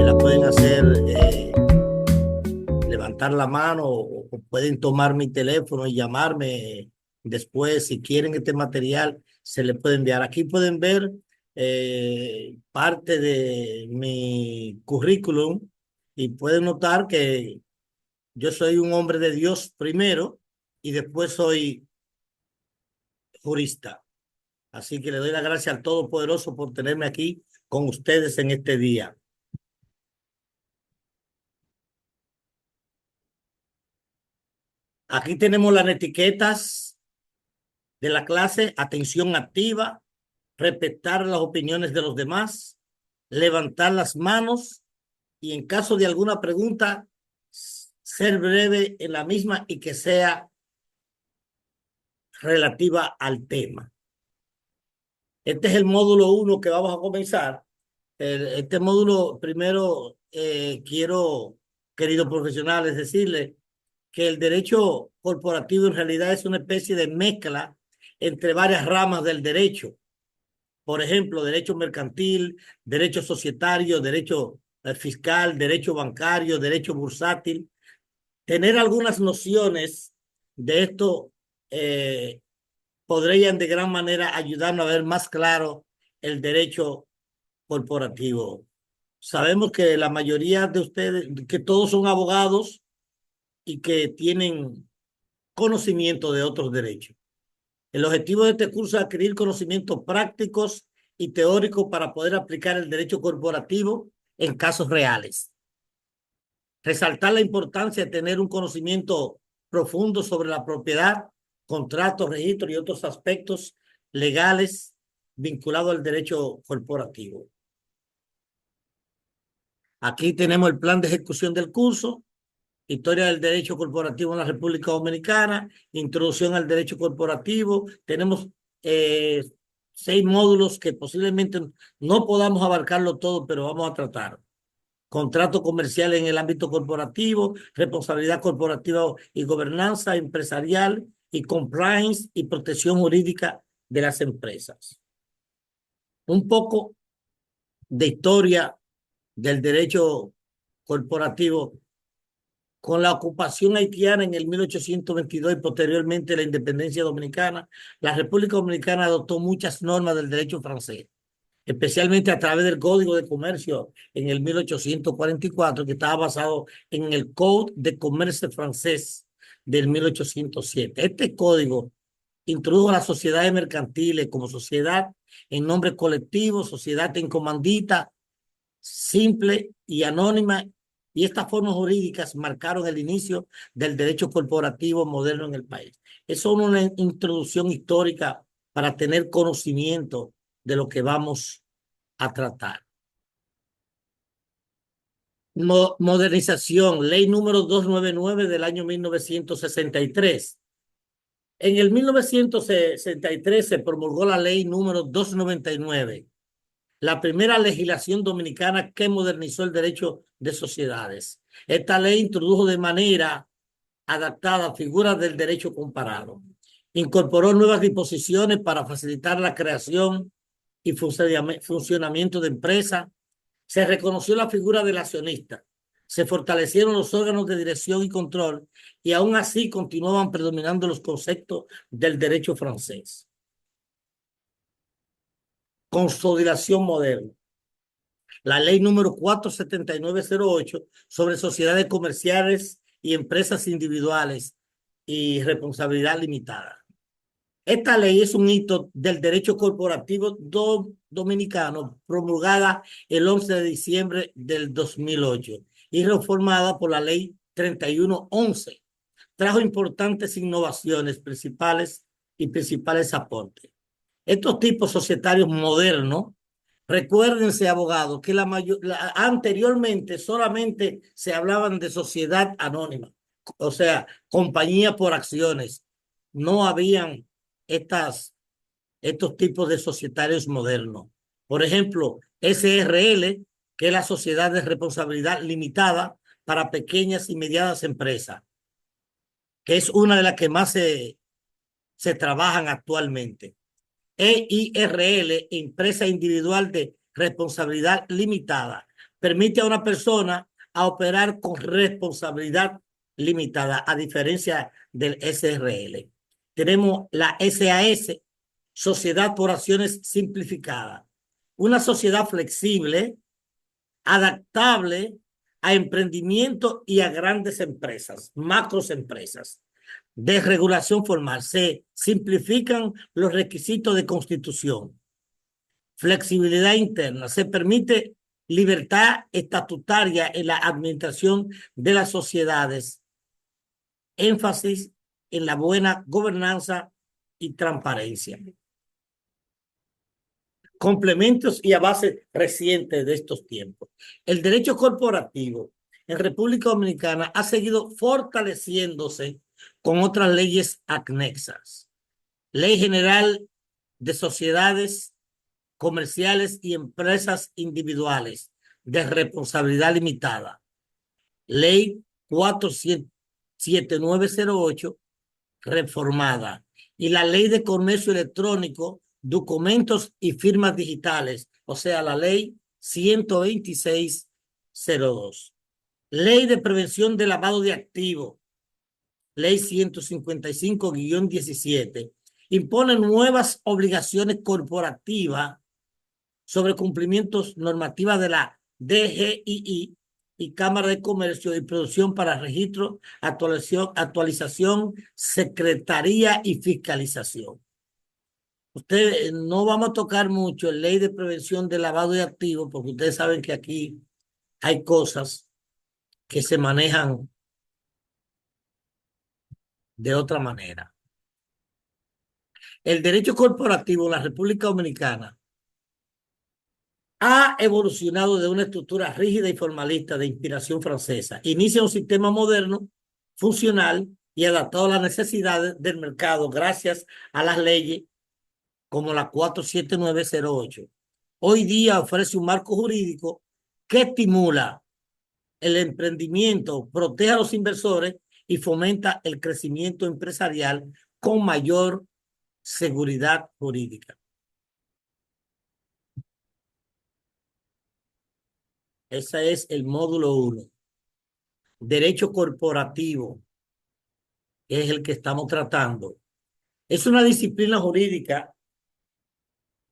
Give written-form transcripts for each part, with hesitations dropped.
la pueden hacer, levantar la mano o pueden tomar mi teléfono y llamarme después. Si quieren este material, se le puede enviar. Aquí pueden ver parte de mi currículum y pueden notar que yo soy un hombre de Dios primero y después soy jurista. Así que le doy la gracia al Todopoderoso por tenerme aquí con ustedes en este día. Aquí tenemos las etiquetas de la clase: atención activa, respetar las opiniones de los demás, levantar las manos y en caso de alguna pregunta, ser breve en la misma y que sea relativa al tema. Este es el módulo 1 que vamos a comenzar. Este módulo primero queridos profesionales, decirles que el derecho corporativo en realidad es una especie de mezcla entre varias ramas del derecho. Por ejemplo, derecho mercantil, derecho societario, derecho fiscal, derecho bancario, derecho bursátil. Tener algunas nociones de esto eh, podrían de gran manera ayudarnos a ver más claro el derecho corporativo. Sabemos que la mayoría de ustedes, que todos son abogados y que tienen conocimiento de otros derechos. El objetivo de este curso es adquirir conocimientos prácticos y teóricos para poder aplicar el derecho corporativo en casos reales. Resaltar la importancia de tener un conocimiento profundo sobre la propiedad, contratos, registros y otros aspectos legales vinculados al derecho corporativo. Aquí tenemos el plan de ejecución del curso: historia del derecho corporativo en la República Dominicana, introducción al derecho corporativo. Tenemos 6 módulos que posiblemente no podamos abarcarlo todo, pero vamos a tratar. Contrato comercial en el ámbito corporativo, responsabilidad corporativa y gobernanza empresarial y compliance y protección jurídica de las empresas. Un poco de historia del derecho corporativo. Con la ocupación haitiana en el 1822 y posteriormente la independencia dominicana, la República Dominicana adoptó muchas normas del derecho francés, especialmente a través del Código de Comercio en el 1844, que estaba basado en el Code de Comercio francés del 1807. Este código introdujo las sociedades mercantiles como sociedad en nombre colectivo, sociedad en comandita, simple y anónima, y estas formas jurídicas marcaron el inicio del derecho corporativo moderno en el país. Es solo una introducción histórica para tener conocimiento de lo que vamos a tratar. Modernización, ley número 299 del año 1963. En el 1963 se promulgó la ley número 299, la primera legislación dominicana que modernizó el derecho de sociedades. Esta ley introdujo de manera adaptada figuras del derecho comparado. Incorporó nuevas disposiciones para facilitar la creación y funcionamiento de empresas. Se reconoció la figura del accionista. Se fortalecieron los órganos de dirección y control y aún así continuaban predominando los conceptos del derecho francés. Consolidación moderna. La ley número 47908 sobre sociedades comerciales y empresas individuales y responsabilidad limitada. Esta ley es un hito del derecho corporativo dominicano, promulgada el 11 de diciembre del 2008 y reformada por la ley 3111. Trajo importantes innovaciones principales aportes. Estos tipos societarios modernos, recuérdense, abogados, que anteriormente solamente se hablaban de sociedad anónima, o sea, compañía por acciones. No habían estos tipos de societarios modernos. Por ejemplo, SRL, que es la sociedad de responsabilidad limitada para pequeñas y medianas empresas, que es una de las que más se trabajan actualmente. EIRL, empresa individual de responsabilidad limitada, permite a una persona a operar con responsabilidad limitada, a diferencia del SRL. Tenemos la SAS, Sociedad por Acciones Simplificada. Una sociedad flexible, adaptable a emprendimiento y a grandes empresas, macros empresas. De regulación formal, se simplifican los requisitos de constitución. Flexibilidad interna, se permite libertad estatutaria en la administración de las sociedades. Énfasis en la buena gobernanza y transparencia. Complementos y avances recientes de estos tiempos. El derecho corporativo en República Dominicana ha seguido fortaleciéndose con otras leyes anexas. Ley General de Sociedades Comerciales y Empresas Individuales de Responsabilidad Limitada. Ley 47908 reformada. Y la Ley de Comercio Electrónico, Documentos y Firmas Digitales, o sea, la Ley 12602. Ley de Prevención de Lavado de Activos, Ley 155-17, impone nuevas obligaciones corporativas sobre cumplimientos normativas de la DGII y Cámara de Comercio y Producción para registro, actualización, secretaría y fiscalización. Ustedes no vamos a tocar mucho en ley de prevención de lavado de activos, porque ustedes saben que aquí hay cosas que se manejan de otra manera. El derecho corporativo en la República Dominicana ha evolucionado de una estructura rígida y formalista de inspiración francesa. Inicia un sistema moderno, funcional y adaptado a las necesidades del mercado gracias a las leyes como la 47908. Hoy día ofrece un marco jurídico que estimula el emprendimiento, protege a los inversores y fomenta el crecimiento empresarial con mayor seguridad jurídica. Ese es el módulo 1. Derecho corporativo, que es el que estamos tratando. Es una disciplina jurídica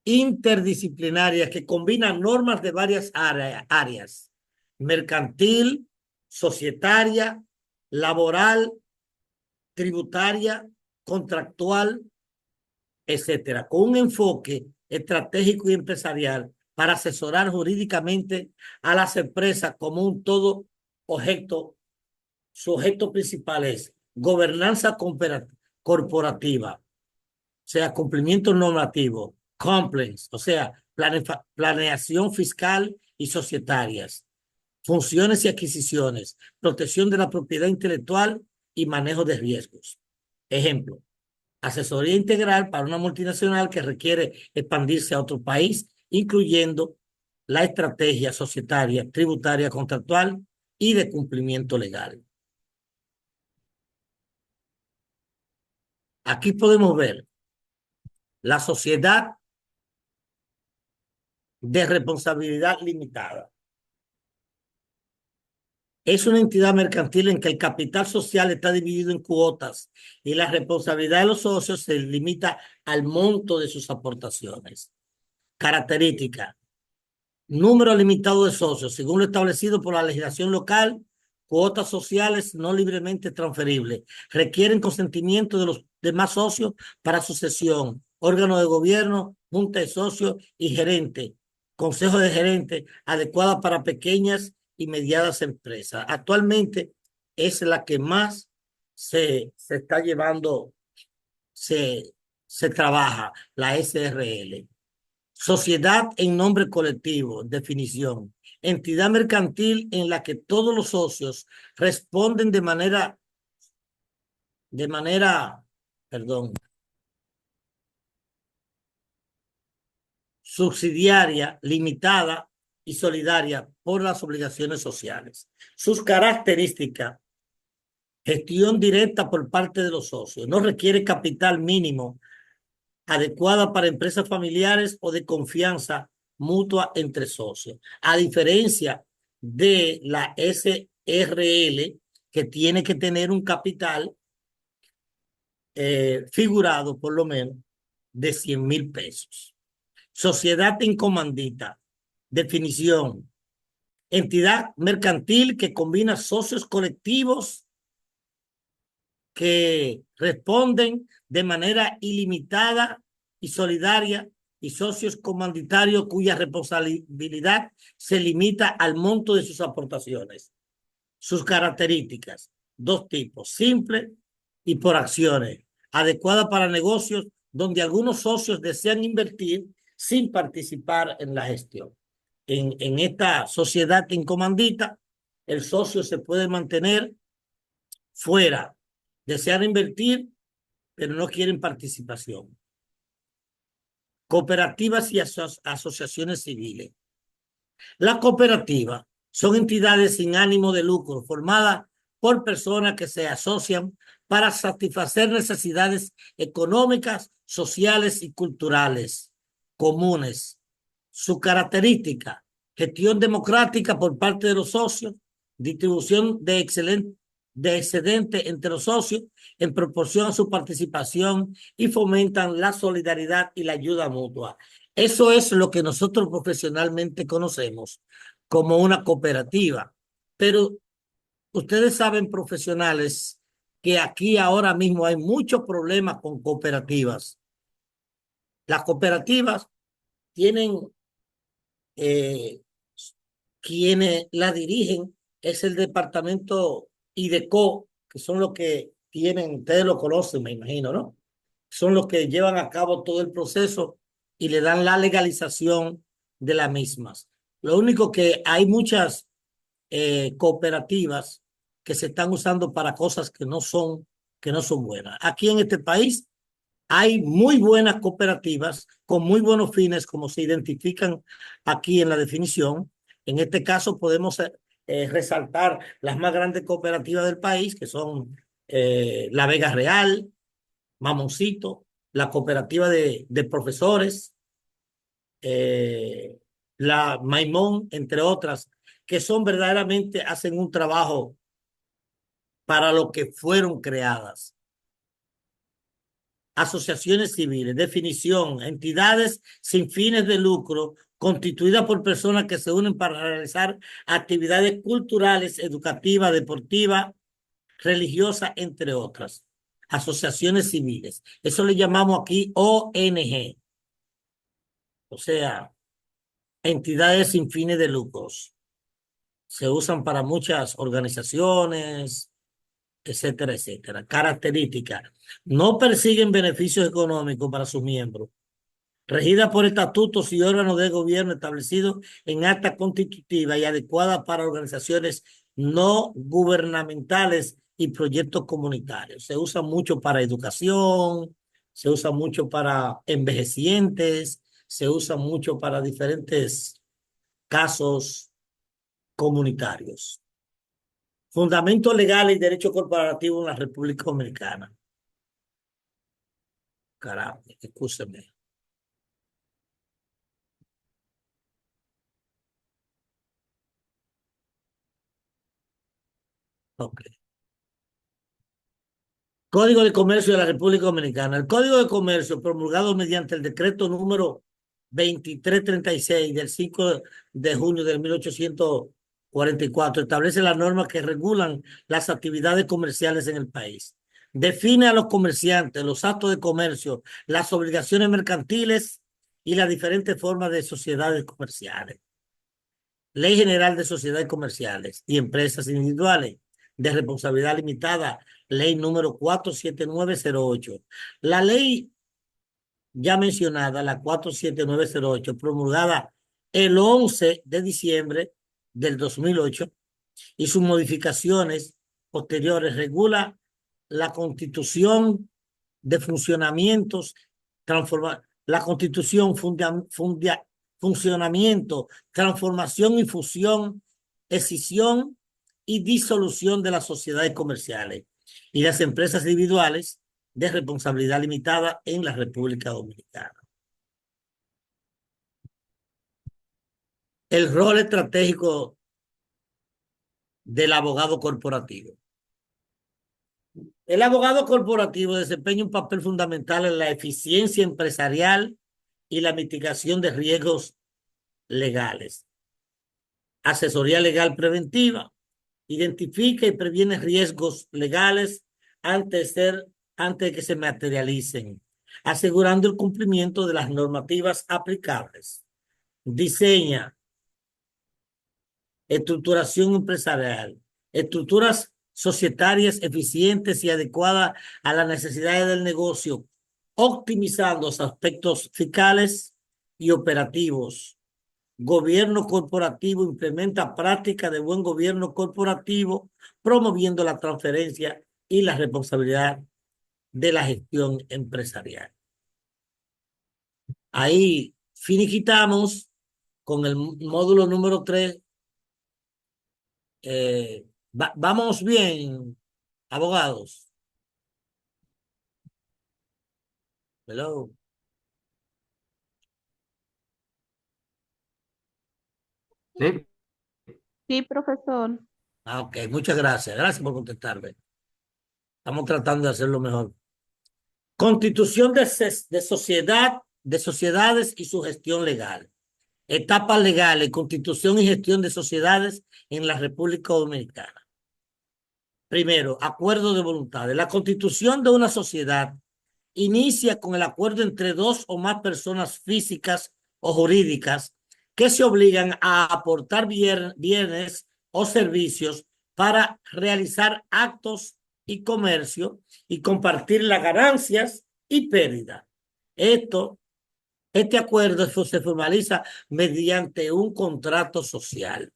interdisciplinaria que combina normas de varias áreas: mercantil, societaria, laboral, tributaria, contractual, etcétera, con un enfoque estratégico y empresarial para asesorar jurídicamente a las empresas como un todo objeto. Su objeto principal es gobernanza corporativa, o sea, cumplimiento normativo, compliance, o sea, planeación fiscal y societarias, funciones y adquisiciones, protección de la propiedad intelectual y manejo de riesgos. Ejemplo, asesoría integral para una multinacional que requiere expandirse a otro país, incluyendo la estrategia societaria, tributaria, contractual y de cumplimiento legal. Aquí podemos ver la sociedad de responsabilidad limitada. Es una entidad mercantil en que el capital social está dividido en cuotas y la responsabilidad de los socios se limita al monto de sus aportaciones. Característica: número limitado de socios, según lo establecido por la legislación local. Cuotas sociales no libremente transferibles. Requieren consentimiento de los demás socios para sucesión. Órgano de gobierno, junta de socios y gerente. Consejo de gerente, adecuada para pequeñas y medianas empresas. Actualmente es la que más se está llevando, se trabaja, la SRL. Sociedad en nombre colectivo, definición. Entidad mercantil en la que todos los socios responden de manera, perdón, subsidiaria, limitada y solidaria por las obligaciones sociales. Sus características: gestión directa por parte de los socios. No requiere capital mínimo, adecuada para empresas familiares o de confianza mutua entre socios. A diferencia de la SRL, que tiene que tener un capital figurado por lo menos de 100.000 pesos. Sociedad en comandita. Definición: entidad mercantil que combina socios colectivos que responden de manera ilimitada y solidaria, y socios comanditarios cuya responsabilidad se limita al monto de sus aportaciones. Sus características: dos tipos: simple y por acciones, adecuada para negocios donde algunos socios desean invertir sin participar en la gestión. En esta sociedad en comandita, el socio se puede mantener fuera, desean invertir, pero no quieren participación. Cooperativas y asociaciones civiles. Las cooperativas son entidades sin ánimo de lucro formadas por personas que se asocian para satisfacer necesidades económicas, sociales y culturales comunes. Su característica: gestión democrática por parte de los socios, distribución de excedente entre los socios en proporción a su participación, y fomentan la solidaridad y la ayuda mutua. Eso es lo que nosotros profesionalmente conocemos como una cooperativa. Pero ustedes saben, profesionales, que aquí ahora mismo hay muchos problemas con cooperativas. Las cooperativas tienen, eh, quienes la dirigen, es el departamento IDECO, que son los que tienen, ustedes lo conocen, me imagino, ¿no? Son los que llevan a cabo todo el proceso y le dan la legalización de las mismas. Lo único que hay muchas cooperativas que se están usando para cosas que no son buenas. Aquí en este país hay muy buenas cooperativas con muy buenos fines, como se identifican aquí en la definición. En este caso podemos resaltar las más grandes cooperativas del país, que son La Vega Real, Mamoncito, la cooperativa de profesores, eh, la Maimón, entre otras, que son verdaderamente, hacen un trabajo para lo que fueron creadas. Asociaciones civiles. Definición: entidades sin fines de lucro constituidas por personas que se unen para realizar actividades culturales, educativas, deportivas, religiosas, entre otras. Asociaciones civiles. Eso le llamamos aquí ONG, o sea, entidades sin fines de lucros. Se usan para muchas organizaciones, etcétera, etcétera. Características: no persiguen beneficios económicos para sus miembros, regida por estatutos y órganos de gobierno establecidos en acta constitutiva y adecuada para organizaciones no gubernamentales y proyectos comunitarios. Se usa mucho para educación, se usa mucho para envejecientes, se usa mucho para diferentes casos comunitarios. Fundamento legal y derecho corporativo en la República Dominicana. Caramba, escúcheme. Ok. Código de Comercio de la República Dominicana. El Código de Comercio, promulgado mediante el decreto número 2336 del 5 de junio de 1844, establece las normas que regulan las actividades comerciales en el país. Define a los comerciantes, los actos de comercio, las obligaciones mercantiles y las diferentes formas de sociedades comerciales. Ley General de Sociedades Comerciales y Empresas Individuales de Responsabilidad Limitada, ley número 47908. La ley ya mencionada, la 47908, promulgada el 11 de diciembre del 2008, y sus modificaciones posteriores, regula la constitución de funcionamientos, la constitución, funcionamiento, transformación y fusión, escisión y disolución de las sociedades comerciales y las empresas individuales de responsabilidad limitada en la República Dominicana. El rol estratégico del abogado corporativo. El abogado corporativo desempeña un papel fundamental en la eficiencia empresarial y la mitigación de riesgos legales. Asesoría legal preventiva. Identifica y previene riesgos legales antes de que se materialicen, asegurando el cumplimiento de las normativas aplicables. Diseña estructuración empresarial, estructuras societarias eficientes y adecuadas a las necesidades del negocio, optimizando los aspectos fiscales y operativos. Gobierno corporativo implementa prácticas de buen gobierno corporativo, promoviendo la transferencia y la responsabilidad de la gestión empresarial. Ahí finiquitamos con el módulo número 3. Vamos bien, abogados. Hello. Sí, Sí, profesor. Ok, muchas gracias. Gracias por contestarme. Estamos tratando de hacerlo mejor. Constitución de sociedad, de sociedades y su gestión legal. Etapas legales, constitución y gestión de sociedades en la República Dominicana. Primero, acuerdo de voluntades. La constitución de una sociedad inicia con el acuerdo entre dos o más personas físicas o jurídicas que se obligan a aportar bienes o servicios para realizar actos y comercio y compartir las ganancias y pérdidas. Este acuerdo se formaliza mediante un contrato social.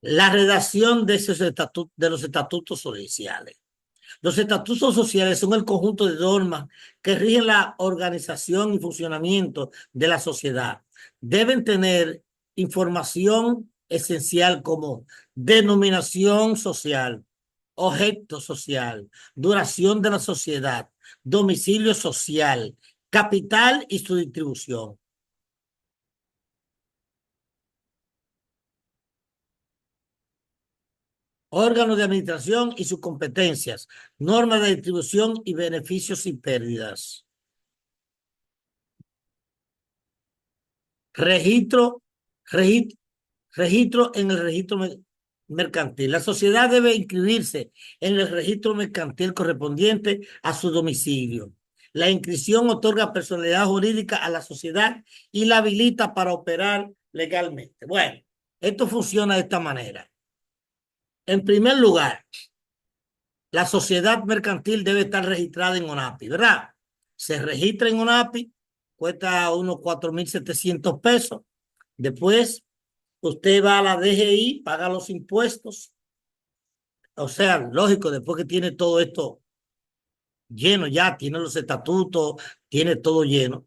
La redacción de los estatutos sociales. Los estatutos sociales son el conjunto de normas que rigen la organización y funcionamiento de la sociedad. Deben tener información esencial como denominación social, objeto social, duración de la sociedad, domicilio social, capital y su distribución. Órganos de administración y sus competencias, normas de distribución y beneficios y pérdidas. Registro, registro, registro en el registro mercantil. La sociedad debe inscribirse en el registro mercantil correspondiente a su domicilio. La inscripción otorga personalidad jurídica a la sociedad y la habilita para operar legalmente. Bueno, esto funciona de esta manera. En primer lugar, la sociedad mercantil debe estar registrada en ONAPI, ¿verdad? Se registra en ONAPI, cuesta unos 4.700 pesos. Después, usted va a la DGI, paga los impuestos. O sea, lógico, después que tiene todo esto lleno ya, tiene los estatutos, tiene todo lleno.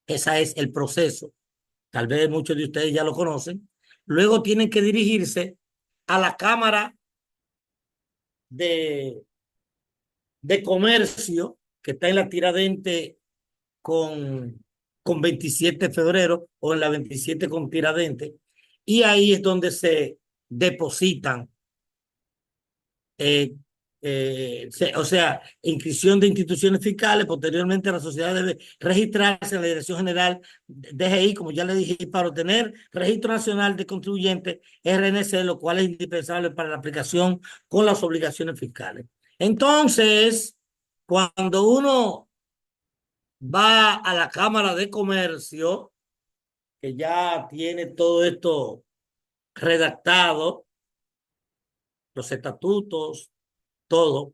Ese es el proceso. Tal vez muchos de ustedes ya lo conocen. Luego tienen que dirigirse a la Cámara de Comercio, que está en la Tiradentes con 27 de febrero o en la 27 con Tiradentes, y ahí es donde se depositan, o sea, inscripción de instituciones fiscales. Posteriormente la sociedad debe registrarse en la Dirección General DGI, como ya le dije, para obtener Registro Nacional de Contribuyentes, RNC, lo cual es indispensable para la aplicación con las obligaciones fiscales. Entonces, cuando uno va a la Cámara de Comercio, que ya tiene todo esto redactado, los estatutos, todo,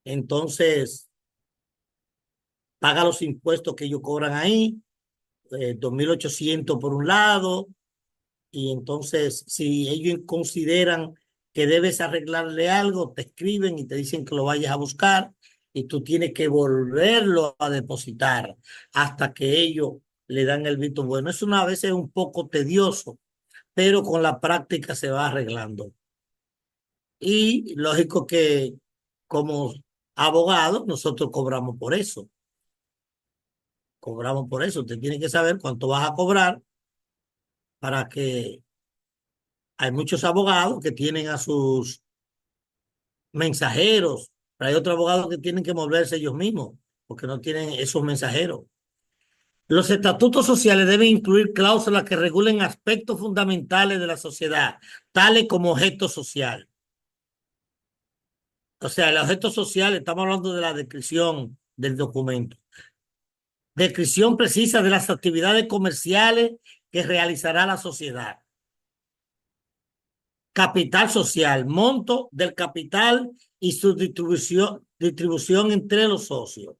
entonces paga los impuestos que ellos cobran ahí, 2.800 por un lado, y entonces si ellos consideran que debes arreglarle algo, te escriben y te dicen que lo vayas a buscar y tú tienes que volverlo a depositar hasta que ellos le dan el visto bueno. Es a veces un poco tedioso, pero con la práctica se va arreglando. Y lógico que como abogados nosotros cobramos por eso. Cobramos por eso. Usted tiene que saber cuánto vas a cobrar para que hay muchos abogados que tienen a sus mensajeros, pero hay otros abogados que tienen que moverse ellos mismos porque no tienen esos mensajeros. Los estatutos sociales deben incluir cláusulas que regulen aspectos fundamentales de la sociedad, tales como objeto social. O sea, el objeto social, estamos hablando de la descripción del documento. Descripción precisa de las actividades comerciales que realizará la sociedad. Capital social, monto del capital y su distribución entre los socios.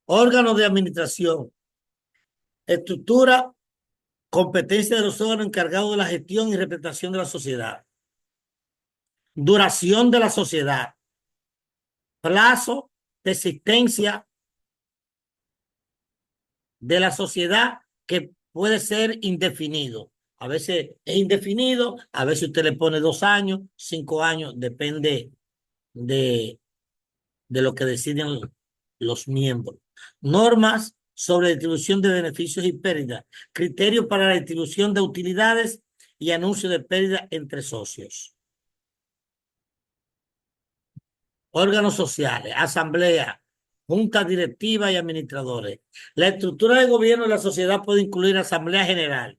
Órganos de administración, estructura, competencia de los órganos encargados de la gestión y representación de la sociedad. Duración de la sociedad, plazo de existencia de la sociedad que puede ser indefinido. A veces es indefinido, a veces usted le pone 2 años, 5 años, depende de lo que deciden los miembros. Normas sobre distribución de beneficios y pérdidas, criterios para la distribución de utilidades y anuncio de pérdida entre socios. Órganos sociales, asamblea, junta directiva y administradores. La estructura de gobierno de la sociedad puede incluir asamblea general,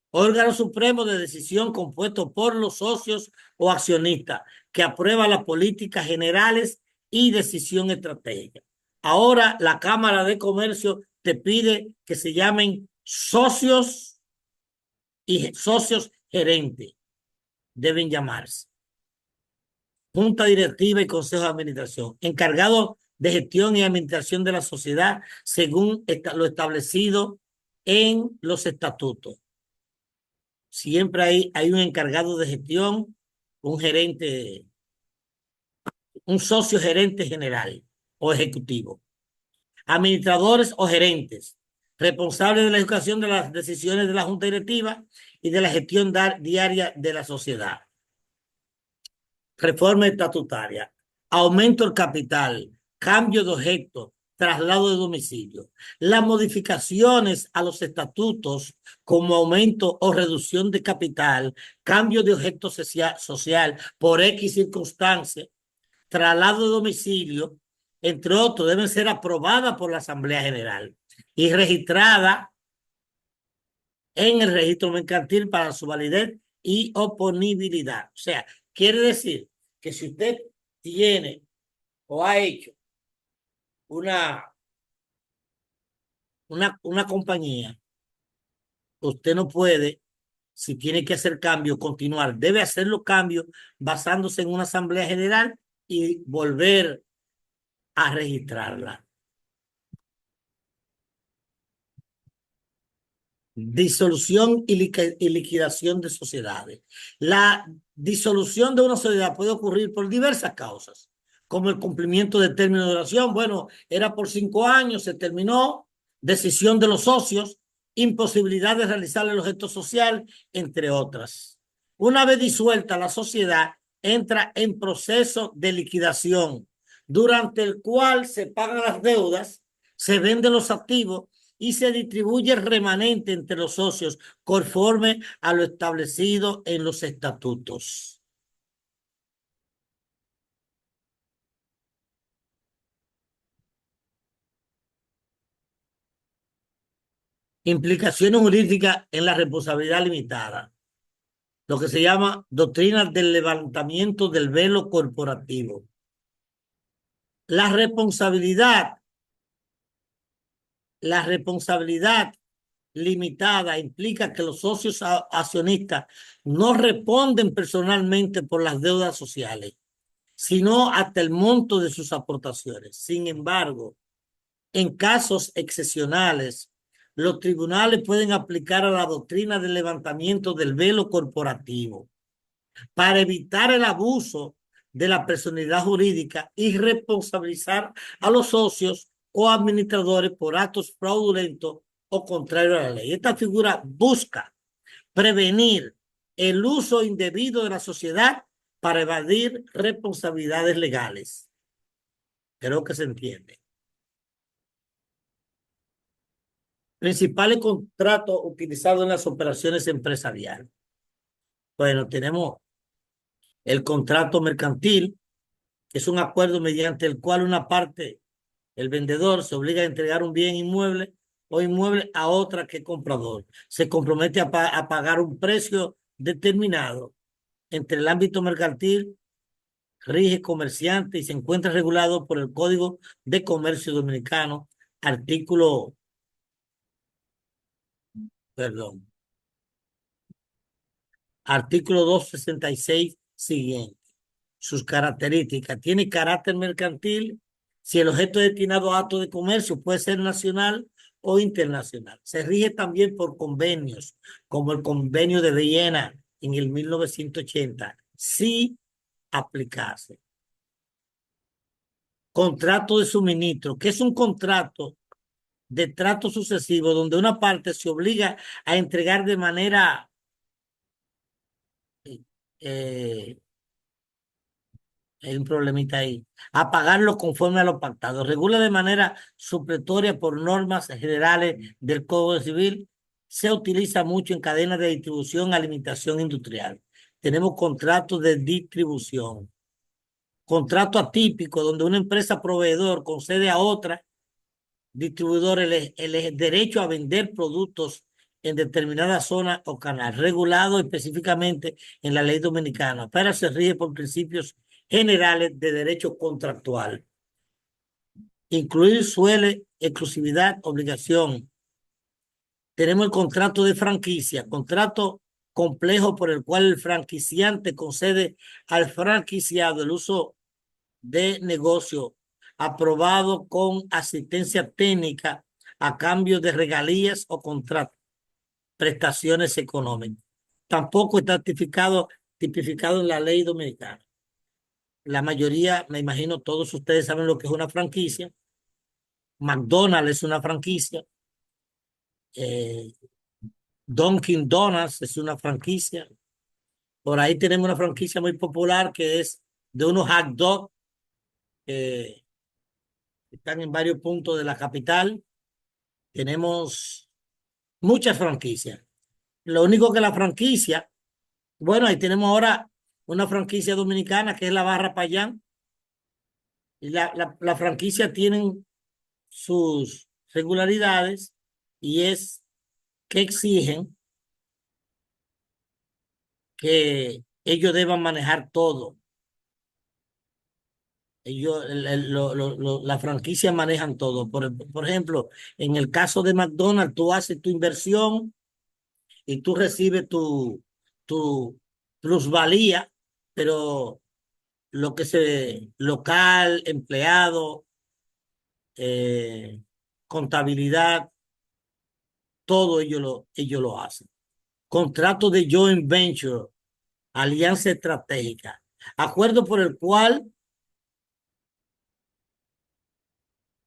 órgano supremo de decisión compuesto por los socios o accionistas que aprueba las políticas generales y decisión estratégica. Ahora la Cámara de Comercio te pide que se llamen socios y socios gerentes. Deben llamarse. Junta directiva y consejo de administración, encargado de gestión y administración de la sociedad según lo establecido en los estatutos. Siempre hay un encargado de gestión, un gerente, un socio gerente general o ejecutivo, administradores o gerentes, responsables de la educación de las decisiones de la junta directiva y de la gestión diaria de la sociedad. Reforma estatutaria, aumento del capital, cambio de objeto, traslado de domicilio. Las modificaciones a los estatutos como aumento o reducción de capital, cambio de objeto social por X circunstancia, traslado de domicilio, entre otros, deben ser aprobadas por la Asamblea General y registradas en el registro mercantil para su validez y oponibilidad. O sea, quiere decir que si usted tiene o ha hecho una compañía, usted no puede, si tiene que hacer cambios, continuar. Debe hacer los cambios basándose en una asamblea general y volver a registrarla. Disolución y liquidación de sociedades. La disolución de una sociedad puede ocurrir por diversas causas, como el cumplimiento de término de duración. Bueno, era por 5 años, se terminó. Decisión de los socios, imposibilidad de realizar el objeto social, entre otras. Una vez disuelta la sociedad, entra en proceso de liquidación, durante el cual se pagan las deudas, se venden los activos y se distribuye el remanente entre los socios conforme a lo establecido en los estatutos. Implicaciones jurídicas en la responsabilidad limitada, lo que se llama doctrina del levantamiento del velo corporativo. La responsabilidad limitada implica que los socios accionistas no responden personalmente por las deudas sociales, sino hasta el monto de sus aportaciones. Sin embargo, en casos excepcionales, los tribunales pueden aplicar a la doctrina del levantamiento del velo corporativo para evitar el abuso de la personalidad jurídica y responsabilizar a los socios o administradores por actos fraudulentos o contrarios a la ley. Esta figura busca prevenir el uso indebido de la sociedad para evadir responsabilidades legales. Creo que se entiende. Principales contratos utilizados en las operaciones empresariales. Bueno, tenemos el contrato mercantil, que es un acuerdo mediante el cual una parte, el vendedor, se obliga a entregar un bien inmueble o inmueble a otra que comprador. Se compromete a pagar un precio determinado. Entre el ámbito mercantil rige comerciante y se encuentra regulado por el Código de Comercio Dominicano, artículo, perdón, artículo 266 siguiente. Sus características: tiene carácter mercantil si el objeto destinado a actos de comercio puede ser nacional o internacional. Se rige también por convenios, como el Convenio de Viena en el 1980, si aplicarse. Contrato de suministro, que es un contrato de trato sucesivo donde una parte se obliga a entregar de manera eh, hay un problemita ahí, a pagarlo conforme a lo pactado. Regula de manera supletoria por normas generales del Código Civil. Se utiliza mucho en cadenas de distribución, alimentación industrial. Tenemos contratos de distribución. Contrato atípico, donde una empresa proveedor concede a otra distribuidor el derecho a vender productos en determinada zona o canal, regulado específicamente en la ley dominicana, pero se rige por principios generales de derecho contractual. Incluir suele exclusividad, obligación. Tenemos el contrato de franquicia, contrato complejo por el cual el franquiciante concede al franquiciado el uso de negocio aprobado con asistencia técnica a cambio de regalías o contratos, prestaciones económicas. Tampoco está tipificado en la ley dominicana. La mayoría, me imagino, todos ustedes saben lo que es una franquicia. McDonald's es una franquicia. Eh, Dunkin' Donuts es una franquicia. Por ahí tenemos una franquicia muy popular que es de unos hot dogs que están en varios puntos de la capital. Tenemos muchas franquicias. Lo único que la franquicia, bueno, ahí tenemos ahora una franquicia dominicana que es la Barra Payán. Y la franquicia tienen sus regularidades y es que exigen que ellos deban manejar todo. Ellos, la franquicia manejan todo. Por ejemplo, en el caso de McDonald's, tú haces tu inversión y tú recibes tu plusvalía, pero lo que se local, empleado, contabilidad, todo ellos lo hacen. Contrato de joint venture, alianza estratégica, acuerdo por el cual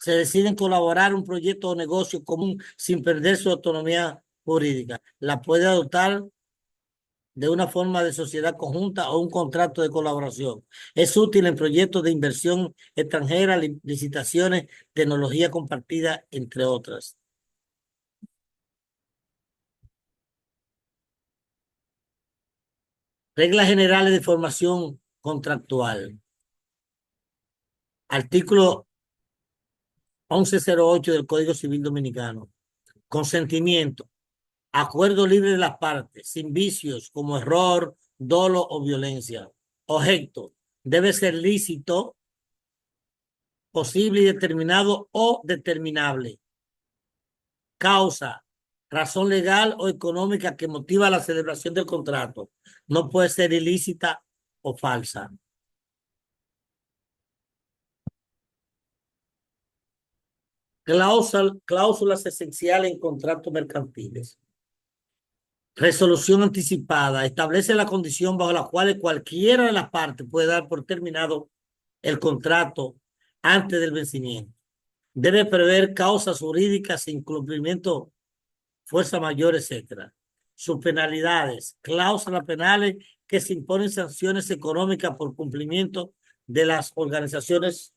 se deciden colaborar un proyecto o negocio común sin perder su autonomía jurídica. La puede adoptar de una forma de sociedad conjunta o un contrato de colaboración. Es útil en proyectos de inversión extranjera, licitaciones, tecnología compartida, entre otras. Reglas generales de formación contractual. Artículo 1108 del Código Civil Dominicano. Consentimiento. Acuerdo libre de las partes, sin vicios como error, dolo o violencia. Objeto. Debe ser lícito, posible y determinado o determinable. Causa. Razón legal o económica que motiva la celebración del contrato. No puede ser ilícita o falsa. Cláusulas esenciales en contratos mercantiles. Resolución anticipada. Establece la condición bajo la cual cualquiera de las partes puede dar por terminado el contrato antes del vencimiento. Debe prever causas jurídicas, incumplimiento, fuerza mayor, etc. Sus penalidades. Cláusulas penales que se imponen sanciones económicas por cumplimiento de las organizaciones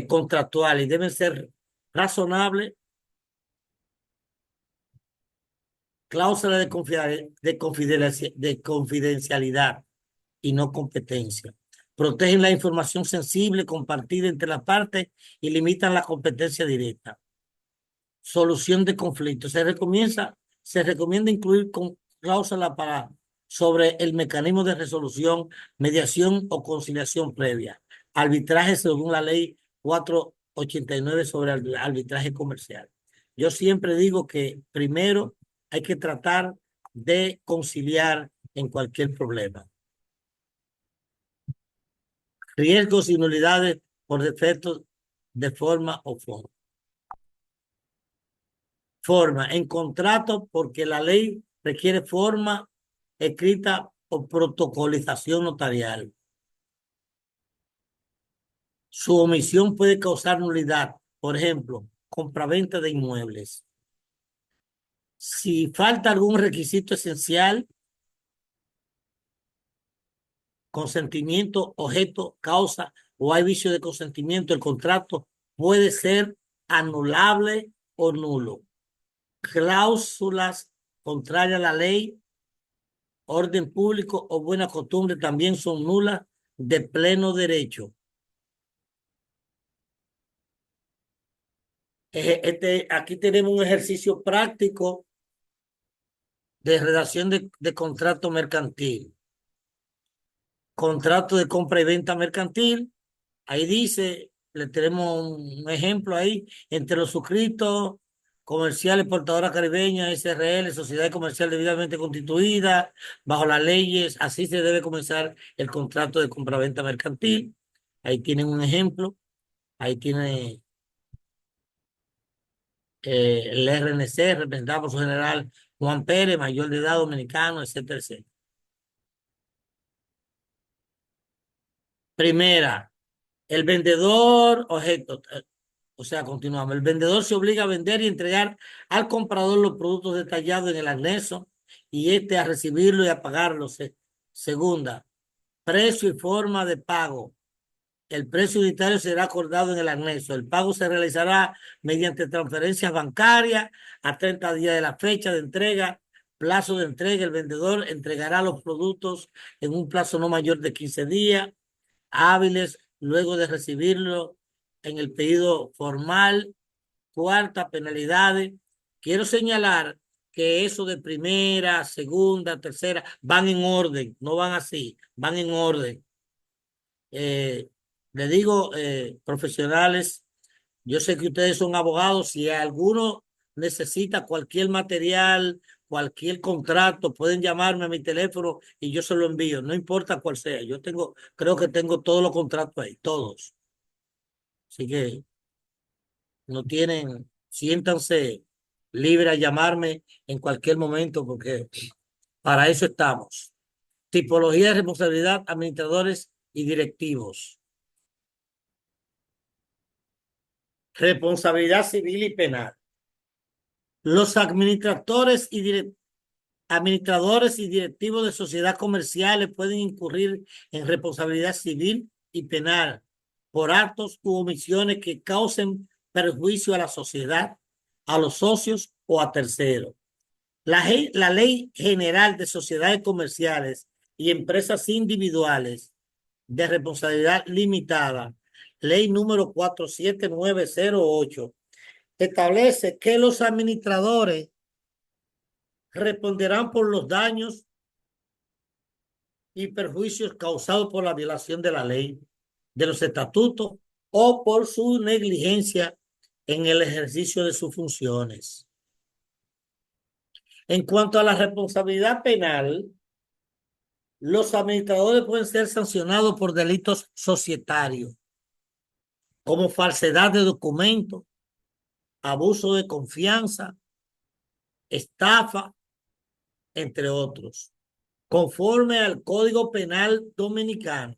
contractuales. Deben ser razonables cláusula de confidencialidad y no competencia. Protegen la información sensible compartida entre las partes y limitan la competencia directa. Solución de conflictos. Se recomienda incluir cláusulas sobre el mecanismo de resolución, mediación o conciliación previa. Arbitraje según la ley 489 sobre el arbitraje comercial. Yo siempre digo que primero hay que tratar de conciliar en cualquier problema. Riesgos y nulidades por defectos de forma o forma. Forma en contrato porque la ley requiere forma escrita o protocolización notarial. Su omisión puede causar nulidad, por ejemplo, compraventa de inmuebles. Si falta algún requisito esencial, consentimiento, objeto, causa o hay vicio de consentimiento, el contrato puede ser anulable o nulo. Cláusulas contrarias a la ley, orden público o buena costumbre también son nulas de pleno derecho. Aquí tenemos un ejercicio práctico de redacción de contrato mercantil. Contrato de compra y venta mercantil. Ahí dice, le tenemos un ejemplo ahí, entre los suscritos, comerciales, portadoras caribeñas, SRL, sociedad comercial debidamente constituida, bajo las leyes, así se debe comenzar el contrato de compraventa mercantil. Ahí tienen un ejemplo, ahí tiene el RNC, representado por su general Juan Pérez, mayor de edad dominicano, etcétera, etcétera. Primera, el vendedor, o sea, continuamos. El vendedor se obliga a vender y entregar al comprador los productos detallados en el anexo y a recibirlo y a pagarlo. Segunda, precio y forma de pago. El precio unitario será acordado en el anexo. El pago se realizará mediante transferencias bancarias a 30 días de la fecha de entrega. Plazo de entrega. El vendedor entregará los productos en un plazo no mayor de 15 días hábiles luego de recibirlo en el pedido formal. Cuarta, penalidades. Quiero señalar que eso de primera, segunda, tercera, van en orden, no van así, van en orden. Le digo, profesionales, yo sé que ustedes son abogados, si alguno necesita cualquier material, cualquier contrato, pueden llamarme a mi teléfono y yo se lo envío, no importa cuál sea. Yo creo que tengo todos los contratos ahí, todos. Así que no tienen, siéntanse libres a llamarme en cualquier momento porque para eso estamos. Tipología de responsabilidad, administradores y directivos. Responsabilidad civil y penal. Los administradores y directivos de sociedades comerciales pueden incurrir en responsabilidad civil y penal por actos u omisiones que causen perjuicio a la sociedad, a los socios o a terceros. La Ley General de Sociedades Comerciales y Empresas Individuales de Responsabilidad Limitada, Ley número 47908, establece que los administradores responderán por los daños y perjuicios causados por la violación de la ley, de los estatutos o por su negligencia en el ejercicio de sus funciones. En cuanto a la responsabilidad penal, los administradores pueden ser sancionados por delitos societarios, como falsedad de documentos, abuso de confianza, estafa, entre otros. Conforme al Código Penal Dominicano,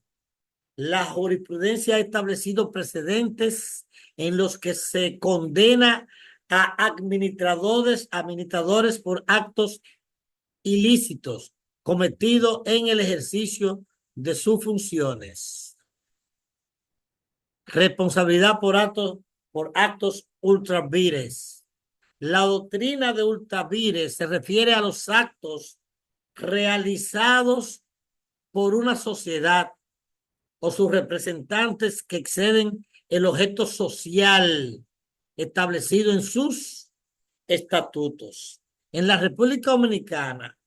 la jurisprudencia ha establecido precedentes en los que se condena a administradores por actos ilícitos cometidos en el ejercicio de sus funciones. Responsabilidad por actos ultravires. La doctrina de Ultavire se refiere a los actos realizados por una sociedad o sus representantes que exceden el objeto social establecido en sus estatutos. En la República Dominicana,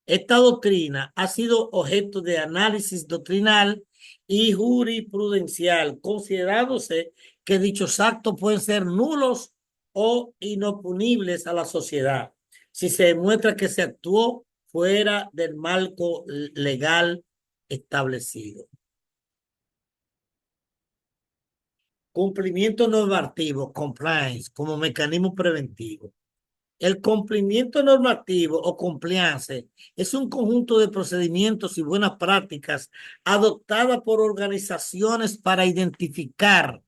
esta doctrina ha sido objeto de análisis doctrinal y jurisprudencial, considerándose que dichos actos pueden ser nulos o inoponibles a la sociedad si se demuestra que se actuó fuera del marco legal establecido. Cumplimiento normativo, compliance, como mecanismo preventivo. El cumplimiento normativo o compliance es un conjunto de procedimientos y buenas prácticas adoptadas por organizaciones para identificar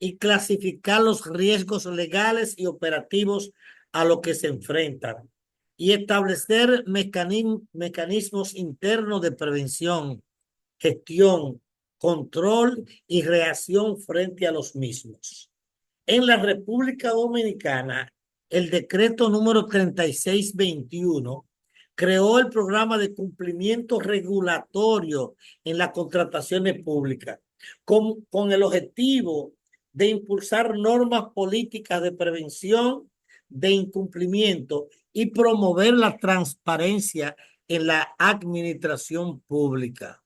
y clasificar los riesgos legales y operativos a los que se enfrentan y establecer mecanismos internos de prevención, gestión, control y reacción frente a los mismos. En la República Dominicana, el decreto número 3621 creó el programa de cumplimiento regulatorio en las contrataciones públicas con el objetivo de impulsar normas políticas de prevención de incumplimiento y promover la transparencia en la administración pública.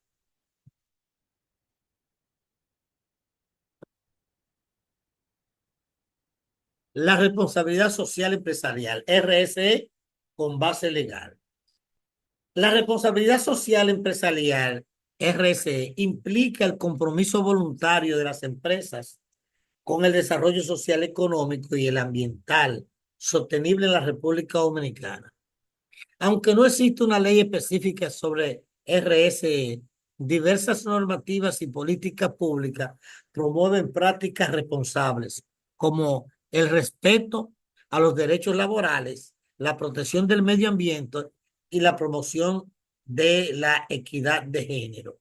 La responsabilidad social empresarial, RSE, con base legal. La responsabilidad social empresarial, RSE, implica el compromiso voluntario de las empresas con el desarrollo social, económico y el ambiental sostenible en la República Dominicana. Aunque no existe una ley específica sobre RSE, diversas normativas y políticas públicas promueven prácticas responsables como el respeto a los derechos laborales, la protección del medio ambiente y la promoción de la equidad de género.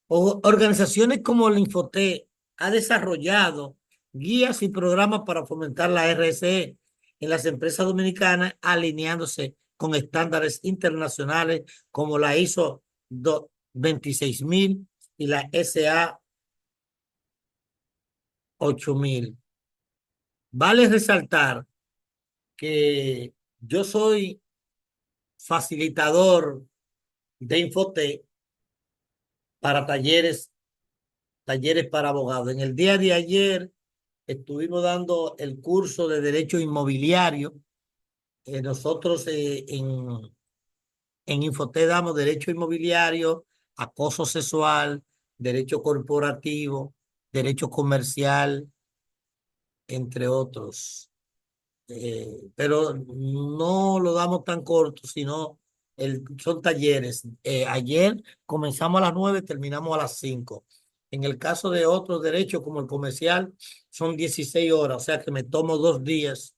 Organizaciones como el Infotep ha desarrollado guías y programas para fomentar la RSE en las empresas dominicanas, alineándose con estándares internacionales como la ISO 26000 y la SA 8000. Vale resaltar que yo soy facilitador de Infotep para talleres para abogados. En el día de ayer estuvimos dando el curso de Derecho Inmobiliario. Nosotros en Infotep damos Derecho Inmobiliario, acoso sexual, Derecho Corporativo, Derecho Comercial, entre otros. Pero no lo damos tan corto, sino son talleres. Ayer comenzamos a las 9, terminamos a las 5. En el caso de otros derechos como el comercial, son 16 horas, o sea que me tomo 2 días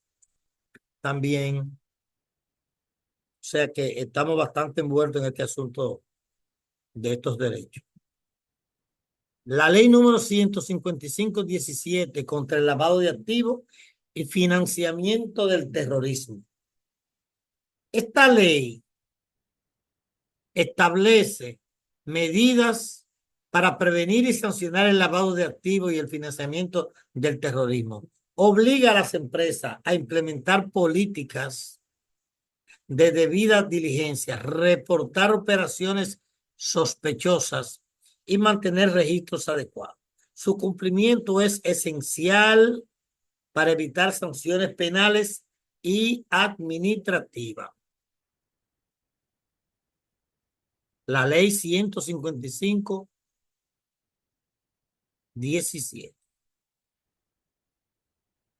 también. O sea que estamos bastante envueltos en este asunto de estos derechos. La ley número 155/17 contra el lavado de activos y financiamiento del terrorismo. Esta ley establece medidas para prevenir y sancionar el lavado de activos y el financiamiento del terrorismo. Obliga a las empresas a implementar políticas de debida diligencia, reportar operaciones sospechosas y mantener registros adecuados. Su cumplimiento es esencial para evitar sanciones penales y administrativas. La ley 155/17.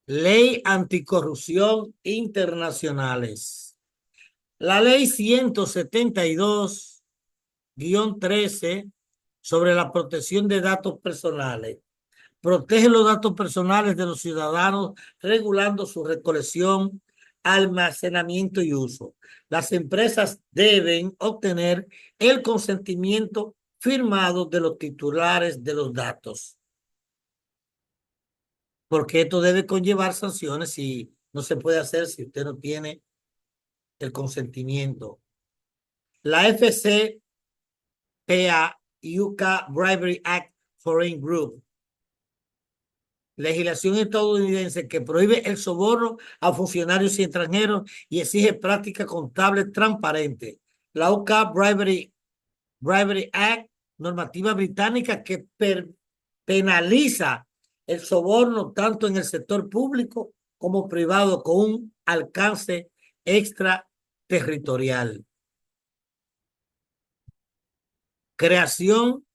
Ley anticorrupción internacionales. La ley 172/13 sobre la protección de datos personales. Protege los datos personales de los ciudadanos, regulando su recolección, almacenamiento y uso. Las empresas deben obtener el consentimiento firmado de los titulares de los datos, porque esto debe conllevar sanciones si no se puede hacer si usted no tiene el consentimiento. La FCPA UK Bribery Act Foreign Group, legislación estadounidense que prohíbe el soborno a funcionarios y extranjeros y exige prácticas contables transparentes. La UK Bribery Act, normativa británica que penaliza el soborno tanto en el sector público como privado con un alcance extraterritorial. Creación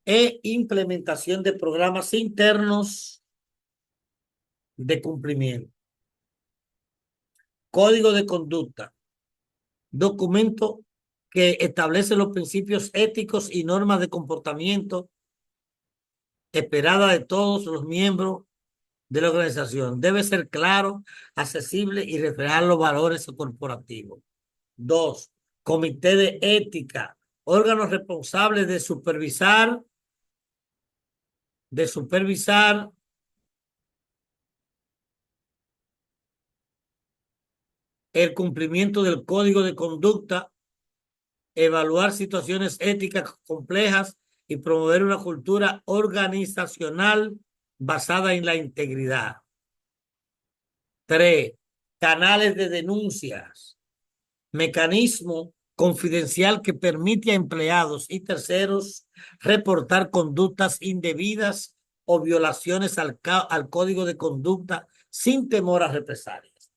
e implementación de programas internos de cumplimiento. Código de conducta. Documento que establece los principios éticos y normas de comportamiento esperada de todos los miembros de la organización. Debe ser claro, accesible y reflejar los valores corporativos. 2. Comité de ética, órganos responsables de supervisar el cumplimiento del código de conducta, evaluar situaciones éticas complejas y promover una cultura organizacional basada en la integridad. 3. Canales de denuncias, mecanismo confidencial que permite a empleados y terceros reportar conductas indebidas o violaciones al código de conducta sin temor a represalias.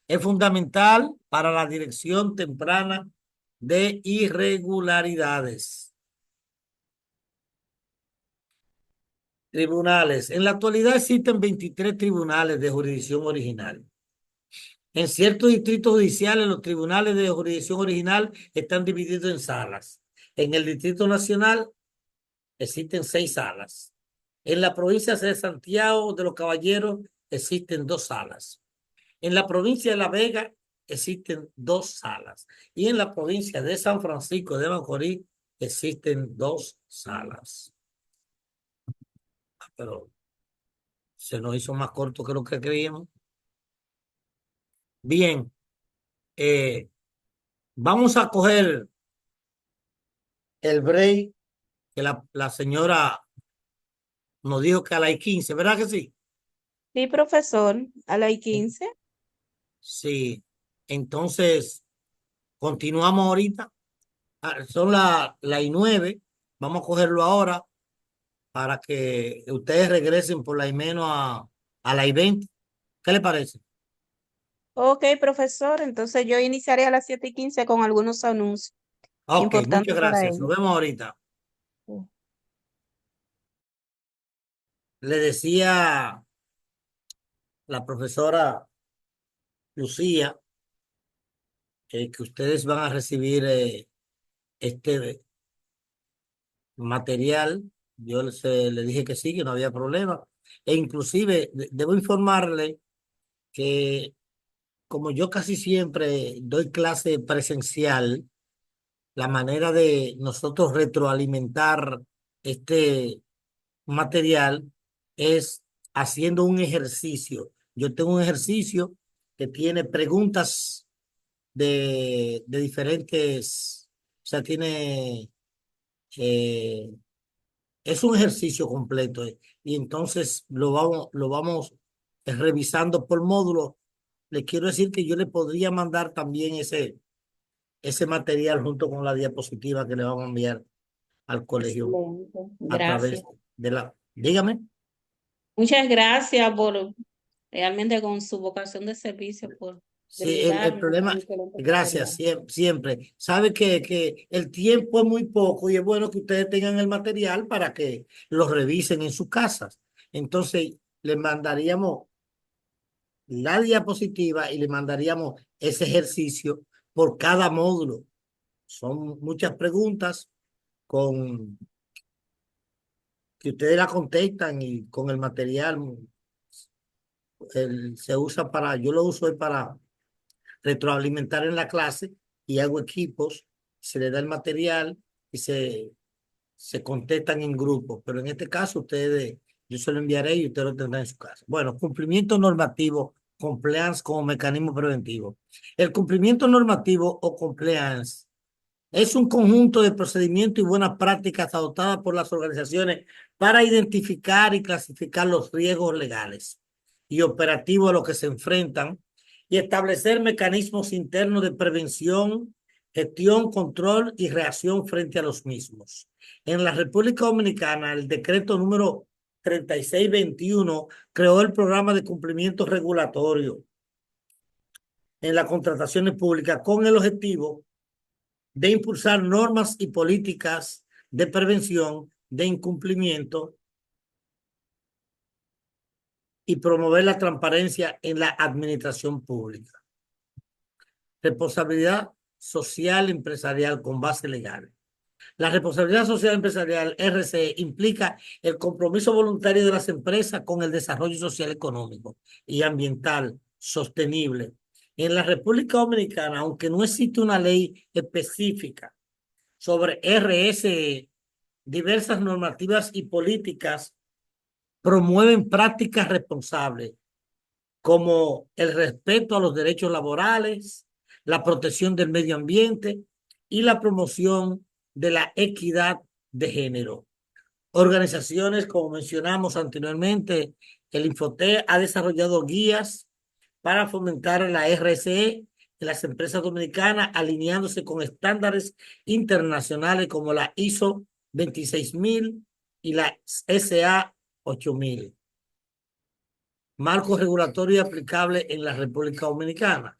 Es fundamental para la dirección temprana de irregularidades. Tribunales. En la actualidad existen 23 tribunales de jurisdicción original. En ciertos distritos judiciales, los tribunales de jurisdicción original están divididos en salas. En el Distrito Nacional existen 6 salas. En la provincia de Santiago de los Caballeros existen 2 salas. En la provincia de La Vega existen 2 salas. Y en la provincia de San Francisco de Macorís existen 2 salas. Pero se nos hizo más corto que lo que creíamos. Bien, vamos a coger el break que la señora nos dijo que a las 15, ¿verdad que sí? Sí, profesor, a las 15. Sí. Entonces, continuamos ahorita. Son las 9. Vamos a cogerlo ahora para que ustedes regresen por la y menos a las 20. ¿Qué le parece? Ok, profesor, entonces yo iniciaré a las 7:15 con algunos anuncios Ok, importantes muchas para gracias. Nos ellos. vemos ahorita. Le decía la profesora Lucía que ustedes van a recibir este material. Yo le dije que sí, que no había problema. E inclusive debo informarle que como yo casi siempre doy clase presencial, la manera de nosotros retroalimentar este material es haciendo un ejercicio. Yo tengo un ejercicio que tiene preguntas de diferentes, o sea, tiene, eh, es un ejercicio completo y entonces lo vamos revisando por módulo. Le quiero decir que yo le podría mandar también ese material junto con la diapositiva que le vamos a enviar al colegio Excelente. a través Gracias. de la... Dígame. Muchas gracias por realmente con su vocación de servicio, por Sí, el brindarnos un problema, excelente gracias, material. siempre. Sabe que el tiempo es muy poco y es bueno que ustedes tengan el material para que lo revisen en sus casas. Entonces, le mandaríamos la diapositiva y le mandaríamos ese ejercicio por cada módulo. Son muchas preguntas con que ustedes la contestan y con el material se usa para, yo lo uso para retroalimentar en la clase y hago equipos, se le da el material y se contestan en grupos. Pero en este caso, yo se lo enviaré y ustedes lo tendrán en su casa. Bueno, cumplimiento normativo compliance como mecanismo preventivo. El cumplimiento normativo o compliance es un conjunto de procedimientos y buenas prácticas adoptadas por las organizaciones para identificar y clasificar los riesgos legales y operativos a los que se enfrentan y establecer mecanismos internos de prevención, gestión, control y reacción frente a los mismos. En la República Dominicana, el decreto número 3621 creó el programa de cumplimiento regulatorio en las contrataciones públicas con el objetivo de impulsar normas y políticas de prevención de incumplimiento y promover la transparencia en la administración pública. Responsabilidad social empresarial con base legal. La responsabilidad social empresarial, RCE, implica el compromiso voluntario de las empresas con el desarrollo social, económico y ambiental sostenible. En la República Dominicana, aunque no existe una ley específica sobre RSE, diversas normativas y políticas promueven prácticas responsables como el respeto a los derechos laborales, la protección del medio ambiente y la promoción de la equidad de género. Organizaciones, como mencionamos anteriormente, el Infotep ha desarrollado guías para fomentar la RSE en las empresas dominicanas, alineándose con estándares internacionales como la ISO 26000 y la SA 8000. Marco regulatorio aplicable en la República Dominicana.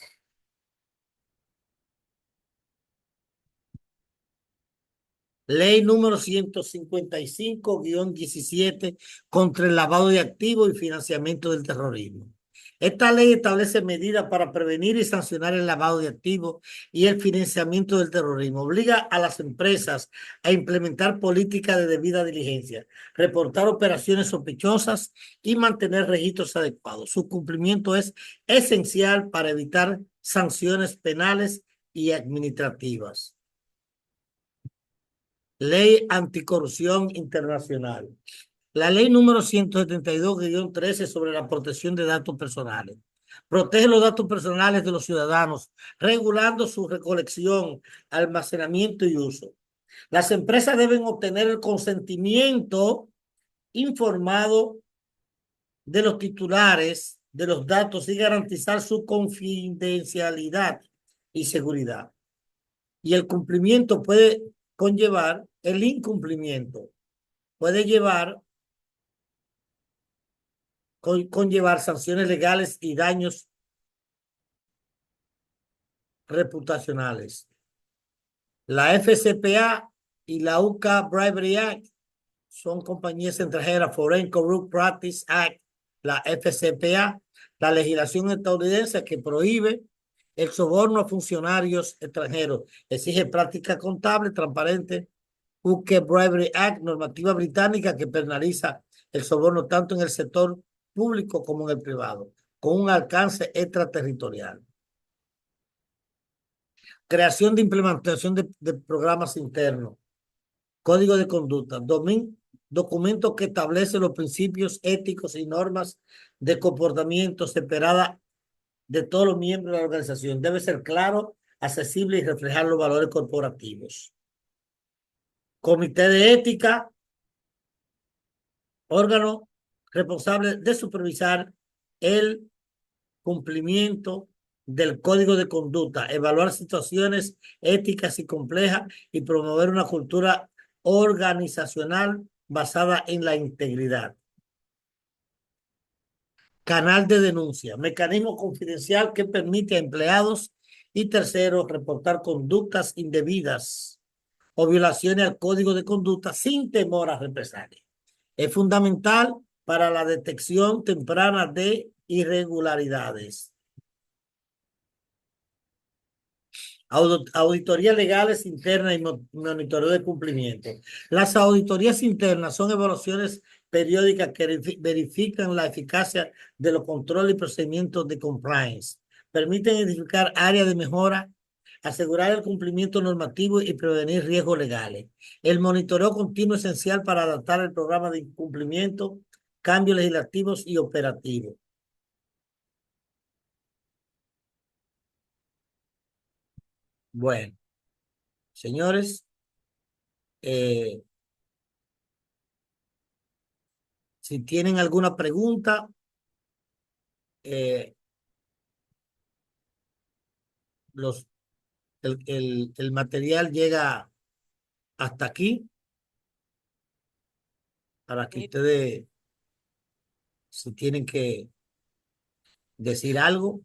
Ley número 155-17 contra el lavado de activos y financiamiento del terrorismo. Esta ley establece medidas para prevenir y sancionar el lavado de activos y el financiamiento del terrorismo. Obliga a las empresas a implementar políticas de debida diligencia, reportar operaciones sospechosas y mantener registros adecuados. Su cumplimiento es esencial para evitar sanciones penales y administrativas. Ley Anticorrupción Internacional. La ley número 172-13 sobre la protección de datos personales. Protege los datos personales de los ciudadanos, regulando su recolección, almacenamiento y uso. Las empresas deben obtener el consentimiento informado de los titulares de los datos y garantizar su confidencialidad y seguridad. Y el cumplimiento puede conllevar, el incumplimiento puede conllevar sanciones legales y daños reputacionales. La FCPA y la UK Bribery Act son compañías extranjeras. Foreign Corrupt Practice Act, la FCPA, la legislación estadounidense que prohíbe el soborno a funcionarios extranjeros, exige práctica contable transparente. UK Bribery Act, normativa británica que penaliza el soborno tanto en el sector público como en el privado, con un alcance extraterritorial. Creación de implementación de programas internos. Código de conducta. Documento que establece los principios éticos y normas de comportamiento separada de todos los miembros de la organización. Debe ser claro, accesible y reflejar los valores corporativos. Comité de ética, órgano responsable de supervisar el cumplimiento del código de conducta, evaluar situaciones éticas y complejas y promover una cultura organizacional basada en la integridad. Canal de denuncia, mecanismo confidencial que permite a empleados y terceros reportar conductas indebidas o violaciones al código de conducta sin temor a represalias. Es fundamental para la detección temprana de irregularidades. Auditorías legales internas y monitoreo de cumplimiento. Las auditorías internas son evaluaciones periódicas que verifican la eficacia de los controles y procedimientos de compliance. Permiten identificar áreas de mejora, asegurar el cumplimiento normativo y prevenir riesgos legales. El monitoreo continuo es esencial para adaptar el programa de cumplimiento, cambios legislativos y operativos. Bueno, señores, si tienen alguna pregunta, los, el material llega hasta aquí para que ustedes, si tienen que decir algo.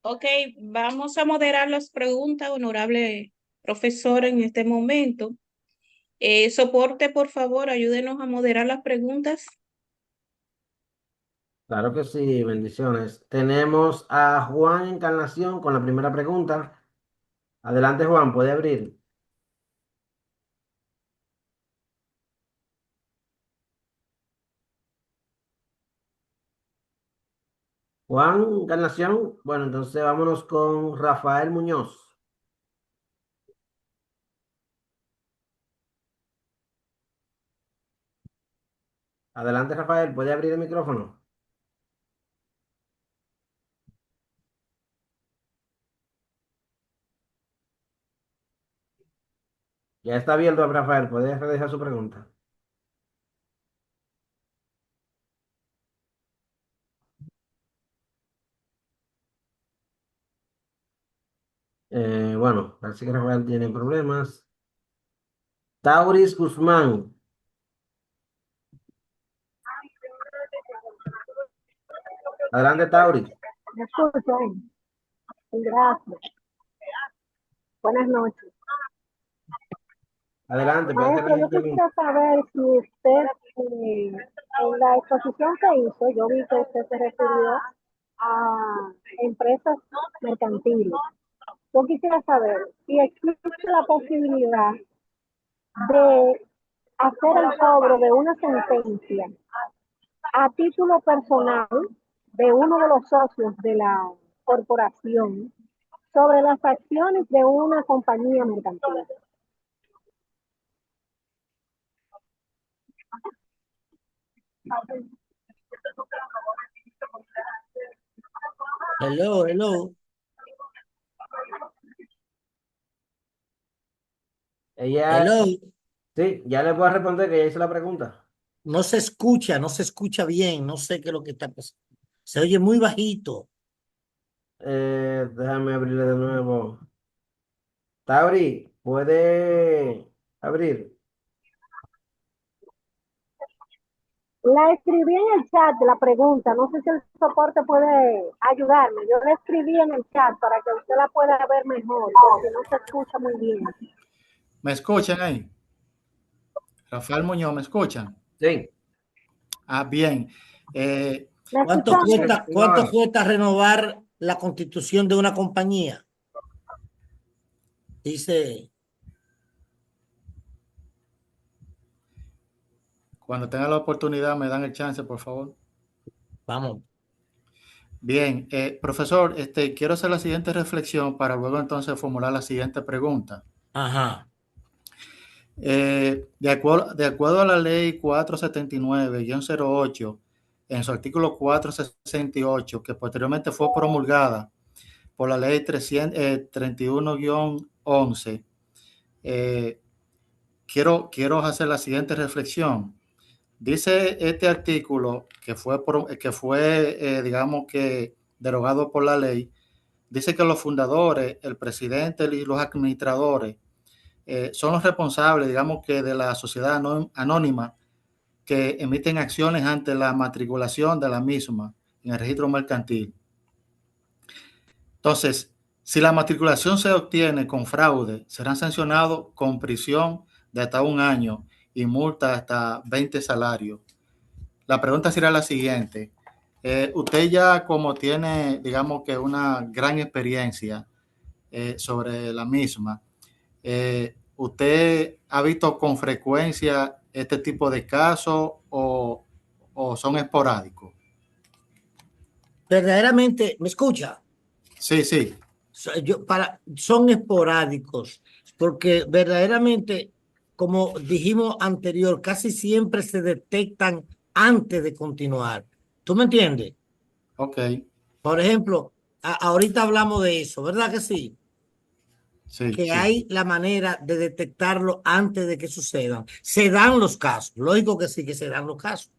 Ok, vamos a moderar las preguntas, honorable profesor, en este momento. Soporte, por favor, ayúdenos a moderar las preguntas. Claro que sí, bendiciones. Tenemos a Juan Encarnación con la primera pregunta. Adelante, Juan, puede abrir. Juan Encarnación, bueno, entonces vámonos con Rafael Muñoz. Adelante, Rafael, puede abrir el micrófono. Ya está abierto, Rafael, puede realizar su pregunta. Bueno, parece que Rafael tiene problemas. Tauris Guzmán. Adelante, Tauris. ¿Me escuchan? Gracias. Buenas noches. Adelante, puede hacer Maestro, la yo pregunta. quisiera saber si usted, en la exposición que hizo, yo vi que usted se refirió a empresas mercantiles. Yo quisiera saber si existe la posibilidad de hacer el cobro de una sentencia a título personal de uno de los socios de la corporación sobre las acciones de una compañía mercantil. Hello, hello. Ella, Hello. sí, ya le puedo responder que ya hizo la pregunta. No se escucha bien, no sé qué es lo que está pasando. Se oye muy bajito. Déjame abrirle de nuevo. Tauri, ¿puede abrir? La escribí en el chat de la pregunta, no sé si el soporte puede ayudarme. Yo la escribí en el chat para que usted la pueda ver mejor, porque no se escucha muy bien. ¿Me escuchan ahí? Rafael Muñoz, ¿me escuchan? Sí. Ah, bien. ¿La escuchamos? Cuánto cuesta renovar la constitución de una compañía? Dice, Cuando tenga la oportunidad, me dan el chance, por favor. vamos. Bien, profesor, quiero hacer la siguiente reflexión para luego entonces formular la siguiente pregunta. Ajá. De acuerdo a la ley 479-08, en su artículo 468, que posteriormente fue promulgada por la ley 31-11, quiero hacer la siguiente reflexión. Dice este artículo digamos que derogado por la ley, dice que los fundadores, el presidente y los administradores son los responsables, digamos que de la sociedad anónima que emiten acciones ante la matriculación de la misma en el registro mercantil. Entonces, si la matriculación se obtiene con fraude, serán sancionados con prisión de hasta 1 año y multa hasta 20 salarios. La pregunta será la siguiente. Usted ya como tiene, digamos que una gran experiencia sobre la misma, ¿usted ha visto con frecuencia este tipo de casos o son esporádicos? Verdaderamente, ¿me escucha? Sí, sí. Son esporádicos, porque verdaderamente, como dijimos anterior, casi siempre se detectan antes de continuar. ¿Tú me entiendes? Ok. Por ejemplo, ahorita hablamos de eso, ¿verdad que sí? Sí, Que sí, hay la manera de detectarlo antes de que sucedan. Se dan los casos, lógico que sí que se dan los casos,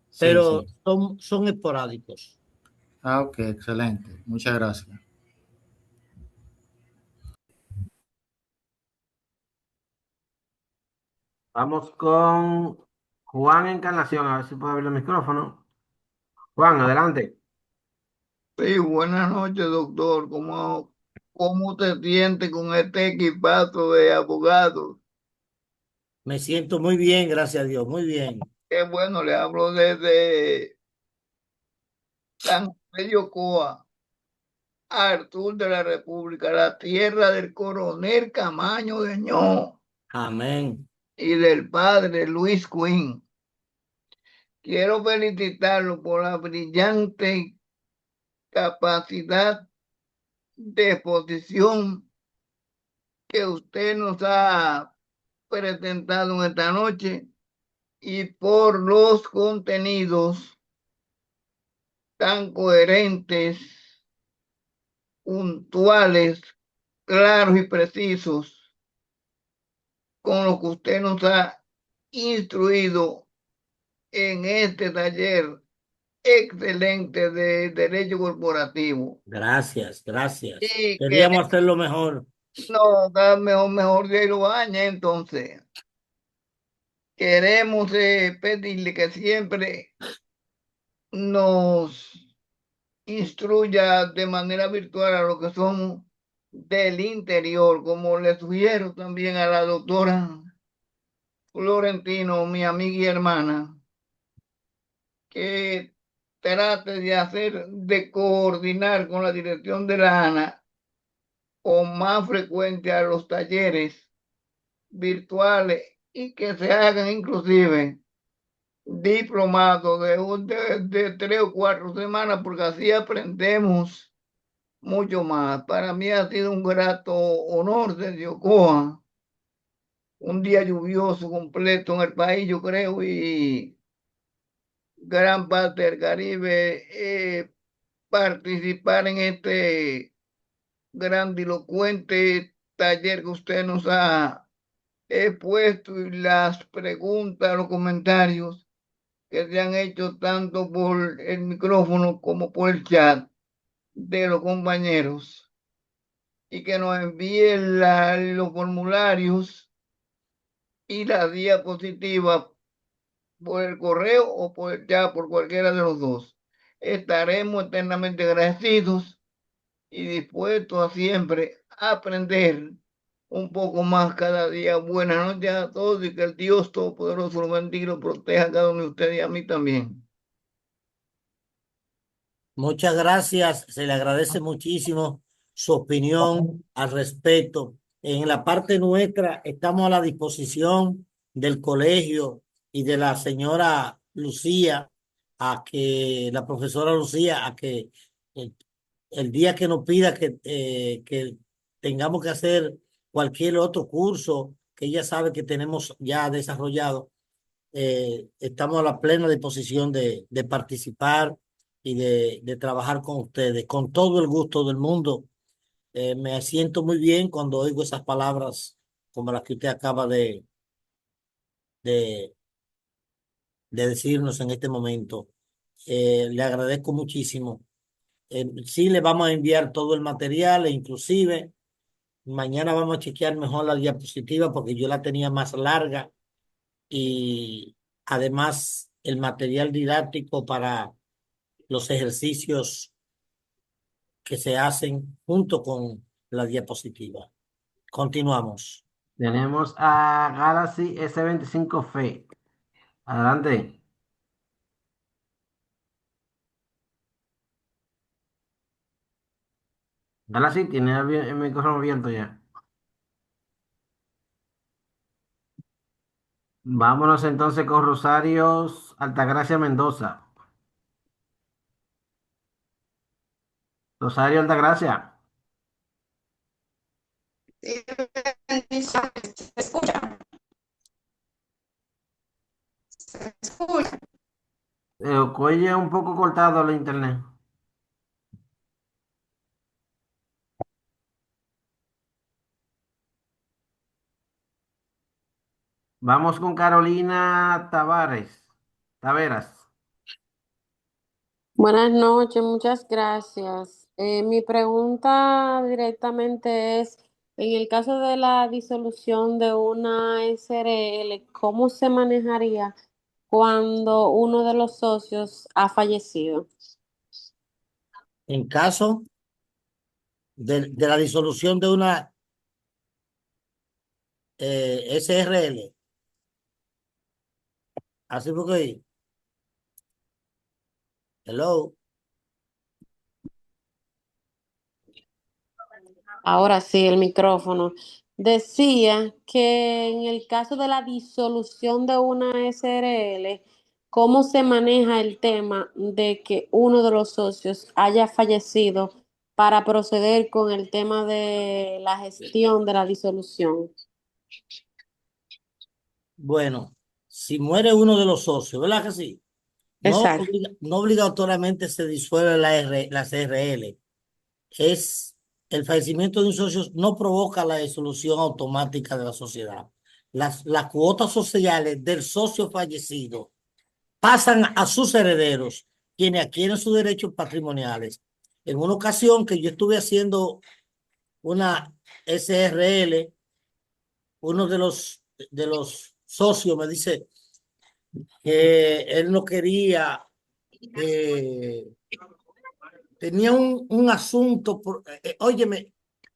sí, pero sí. son esporádicos. Ah, ok, excelente. Muchas gracias. Vamos con Juan Encarnación, a ver si puede abrir el micrófono. Juan, adelante. Sí, buenas noches, doctor. ¿Cómo te sientes con este equipazo de abogados? Me siento muy bien, gracias a Dios, muy bien. Qué bueno, le hablo desde San Pedro Coa, al sur de la República, la tierra del coronel Camaño de Ño Amén. y del padre Luis Quinn. Quiero felicitarlo por la brillante capacidad de exposición que usted nos ha presentado en esta noche y por los contenidos tan coherentes, puntuales, claros y precisos con lo que usted nos ha instruido en este taller excelente de derecho corporativo. Gracias, gracias. Y que Queríamos hacerlo mejor. no, mejor de los años, entonces queremos pedirle que siempre nos instruya de manera virtual a los que somos del interior, como le sugiero también a la doctora Florentino, mi amiga y hermana, que trate de coordinar con la dirección de la ANA con más frecuencia los talleres virtuales y que se hagan inclusive diplomados de 3 o 4 semanas, porque así aprendemos mucho más. Para mí ha sido un grato honor desde Ocoa, un día lluvioso completo en el país, yo creo, y gran parte del Caribe, participar en este grandilocuente taller que usted nos ha expuesto y las preguntas, los comentarios que se han hecho tanto por el micrófono como por el chat de los compañeros y que nos envíen los formularios y la diapositiva por el correo o por el chat, por cualquiera de los dos. Estaremos eternamente agradecidos y dispuestos a siempre aprender un poco más cada día. Buenas noches a todos y que el Dios Todopoderoso los bendiga y los proteja a cada uno de ustedes y a mí también. Muchas gracias, se le agradece muchísimo su opinión al respecto. En la parte nuestra estamos a la disposición del colegio y de la señora Lucía, la profesora Lucía, a que eh, el día que nos pida que tengamos que hacer cualquier otro curso que ella sabe que tenemos ya desarrollado, estamos a la plena disposición de participar y de trabajar con ustedes, con todo el gusto del mundo. Me siento muy bien cuando oigo esas palabras como las que usted acaba de, de decirnos en este momento. Le agradezco muchísimo. Sí, le vamos a enviar todo el material e inclusive mañana vamos a chequear mejor la diapositiva porque yo la tenía más larga y además el material didáctico para los ejercicios que se hacen junto con la diapositiva. Continuamos. Tenemos a Galaxy S25 Fe. Adelante. Galaxy tiene el micrófono abierto ya. Vámonos entonces con Rosarios Altagracia Mendoza. Rosario Altagracia. Sí, bendiciones. ¿Se escucha? ¿Se escucha? Oye, un poco cortado la internet. Vamos con Carolina Taveras. Buenas noches, muchas gracias. Mi pregunta directamente es, en el caso de la disolución de una SRL, ¿cómo se manejaría cuando uno de los socios ha fallecido? En caso de la disolución de una SRL, así fue que, hello, Ahora sí, el micrófono. Decía que en el caso de la disolución de una SRL, ¿cómo se maneja el tema de que uno de los socios haya fallecido para proceder con el tema de la gestión de la disolución? bueno, si muere uno de los socios, ¿verdad que sí? Exacto. No obligatoriamente se disuelve la CRL. El fallecimiento de un socio no provoca la disolución automática de la sociedad. Las cuotas sociales del socio fallecido pasan a sus herederos, quienes adquieren sus derechos patrimoniales. En una ocasión que yo estuve haciendo una SRL, uno de los socios me dice que él no quería, que tenía un asunto, óyeme,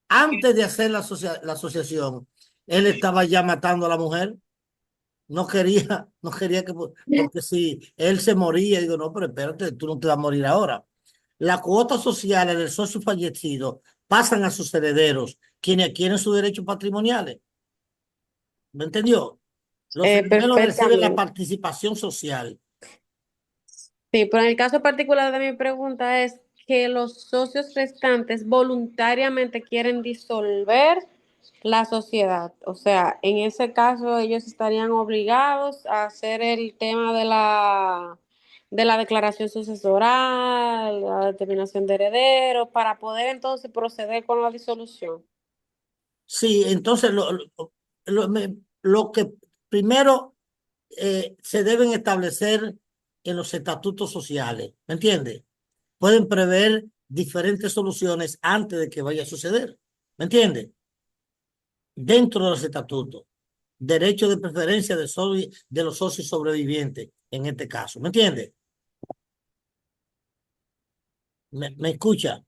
antes de hacer la asociación, él estaba ya matando a la mujer. No quería, no quería que, porque si él se moría, digo, no, pero espérate, tú no te vas a morir ahora. Las cuotas sociales del socio fallecido pasan a sus herederos, quienes adquieren sus derechos patrimoniales. ¿Me entendió? Los herederos reciben la Perfectamente. participación social. Sí, pero en el caso particular de mi pregunta es que los socios restantes voluntariamente quieren disolver la sociedad. O sea, en ese caso ellos estarían obligados a hacer el tema de la declaración sucesoral, la determinación de herederos, para poder entonces proceder con la disolución. Sí, entonces lo que primero se deben establecer en los estatutos sociales, ¿me entiende? Pueden prever diferentes soluciones antes de que vaya a suceder, ¿me entiende? Dentro de los estatutos, derecho de preferencia de los socios sobrevivientes, en este caso, ¿me entiende? ¿Me escucha?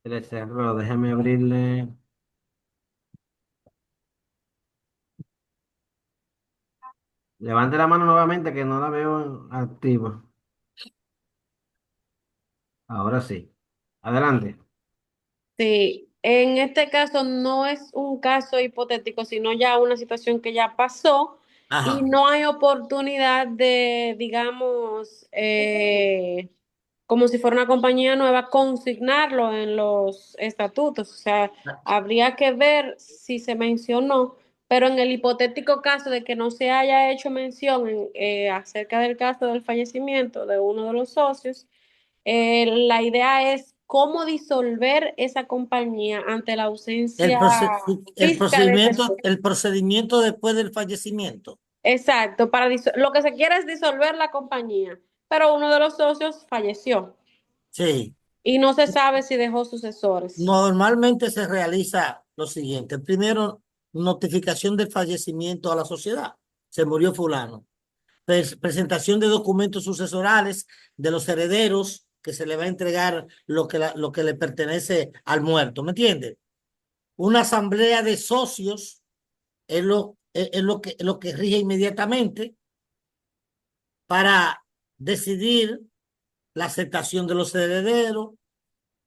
Se le cerró, déjeme abrirle. Levante la mano nuevamente que no la veo activa. Ahora sí. Adelante. Sí, en este caso no es un caso hipotético, sino ya una situación que ya pasó y Ajá. no hay oportunidad de, digamos, como si fuera una compañía nueva, consignarlo en los estatutos. O sea, habría que ver si se mencionó, pero en el hipotético caso de que no se haya hecho mención acerca del caso del fallecimiento de uno de los socios, la idea es cómo disolver esa compañía ante la El, ausencia proce- el física de ese procedimiento, socio. el procedimiento después del fallecimiento. Exacto, lo que se quiere es disolver la compañía, pero uno de los socios falleció Sí. y no se sabe si dejó sucesores. Normalmente se realiza lo siguiente. Primero, notificación del fallecimiento a la sociedad. Se murió fulano. Presentación de documentos sucesorales de los herederos que se le va a entregar lo que le pertenece al muerto. ¿Me entiende? Una asamblea de socios es lo que rige inmediatamente para decidir la aceptación de los herederos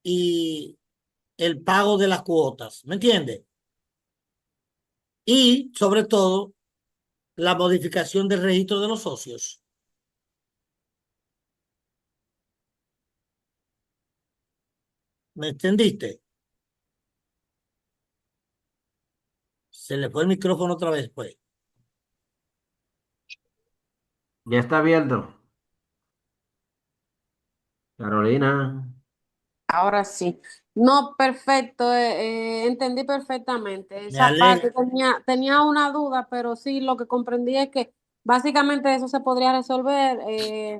y el pago de las cuotas. ¿Me entiende? Y sobre todo la modificación del registro de los socios. ¿Me entendiste? Se le fue el micrófono otra vez, pues. Ya está abierto. Carolina. Ahora sí. No, perfecto, entendí perfectamente Me esa parte. alegra. Tenía una duda, pero sí, lo que comprendí es que básicamente eso se podría resolver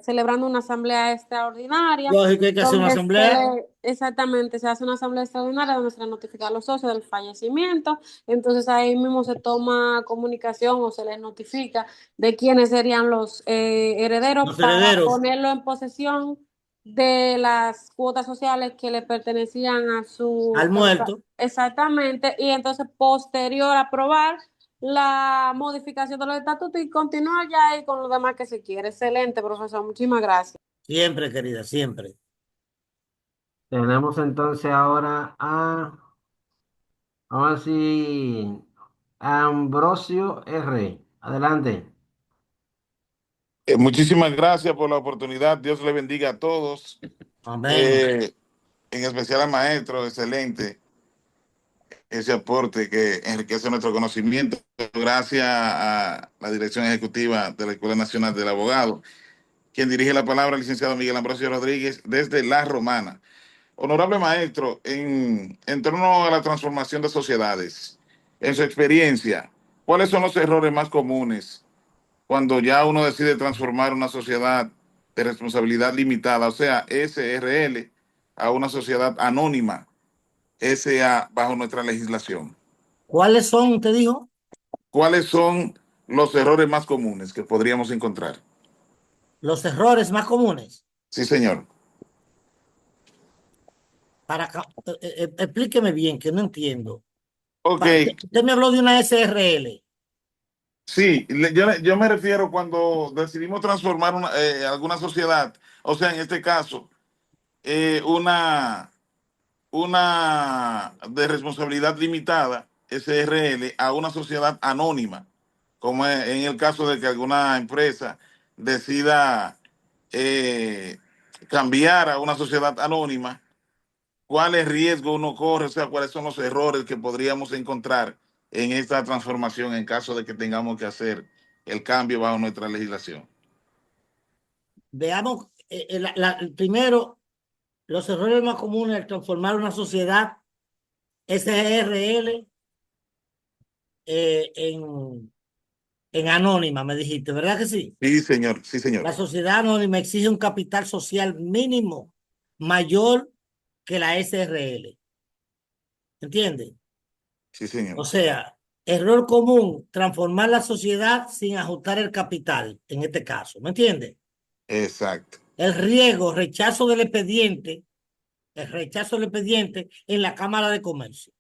celebrando una asamblea extraordinaria, Lógico, hay que hacer una donde asamblea. exactamente se hace una asamblea extraordinaria donde se le notifica a los socios del fallecimiento. Entonces ahí mismo se toma comunicación o se les notifica de quiénes serían los herederos Los para herederos ponerlo en posesión de las cuotas sociales que le pertenecían a al su muerto. exactamente, y entonces posterior aprobar la modificación de los estatutos y continuar ya ahí con lo demás que se quiere. Excelente, profesor, muchísimas gracias. Siempre, querida, siempre. Tenemos entonces ahora vamos a ver si Ambrosio R. Adelante. Muchísimas gracias por la oportunidad. Dios le bendiga a todos, Amén. eh, en especial al maestro. Excelente ese aporte que enriquece nuestro conocimiento. Gracias a la dirección ejecutiva de la Escuela Nacional del Abogado, quien dirige la palabra, el licenciado Miguel Ambrosio Rodríguez, desde La Romana. Honorable maestro, en torno a la transformación de sociedades, en su experiencia, ¿cuáles son los errores más comunes cuando ya uno decide transformar una sociedad de responsabilidad limitada, o sea, SRL, a una sociedad anónima, SA, bajo nuestra legislación? ¿Cuáles son, te dijo? ¿Cuáles son los errores más comunes que podríamos encontrar? Los errores más comunes. Sí, señor. Explíqueme bien, que no entiendo. Ok, Usted me habló de una SRL. sí, yo me refiero cuando decidimos transformar alguna sociedad, o sea, en este caso, una de responsabilidad limitada, SRL, a una sociedad anónima, como en el caso de que alguna empresa decida eh, cambiar a una sociedad anónima. ¿Cuáles riesgos uno corre? O sea, ¿cuáles son los errores que podríamos encontrar en esta transformación en caso de que tengamos que hacer el cambio bajo nuestra legislación? Veamos, primero, los errores más comunes al transformar una sociedad SRL en anónima, me dijiste, ¿verdad que sí? Sí, señor, sí, señor. La sociedad anónima exige un capital social mínimo mayor que la SRL. ¿Entiendes? Sí, señor. O sea, error común, transformar la sociedad sin ajustar el capital, en este caso. ¿Me entiendes? Exacto. El riesgo, el rechazo del expediente en la Cámara de Comercio.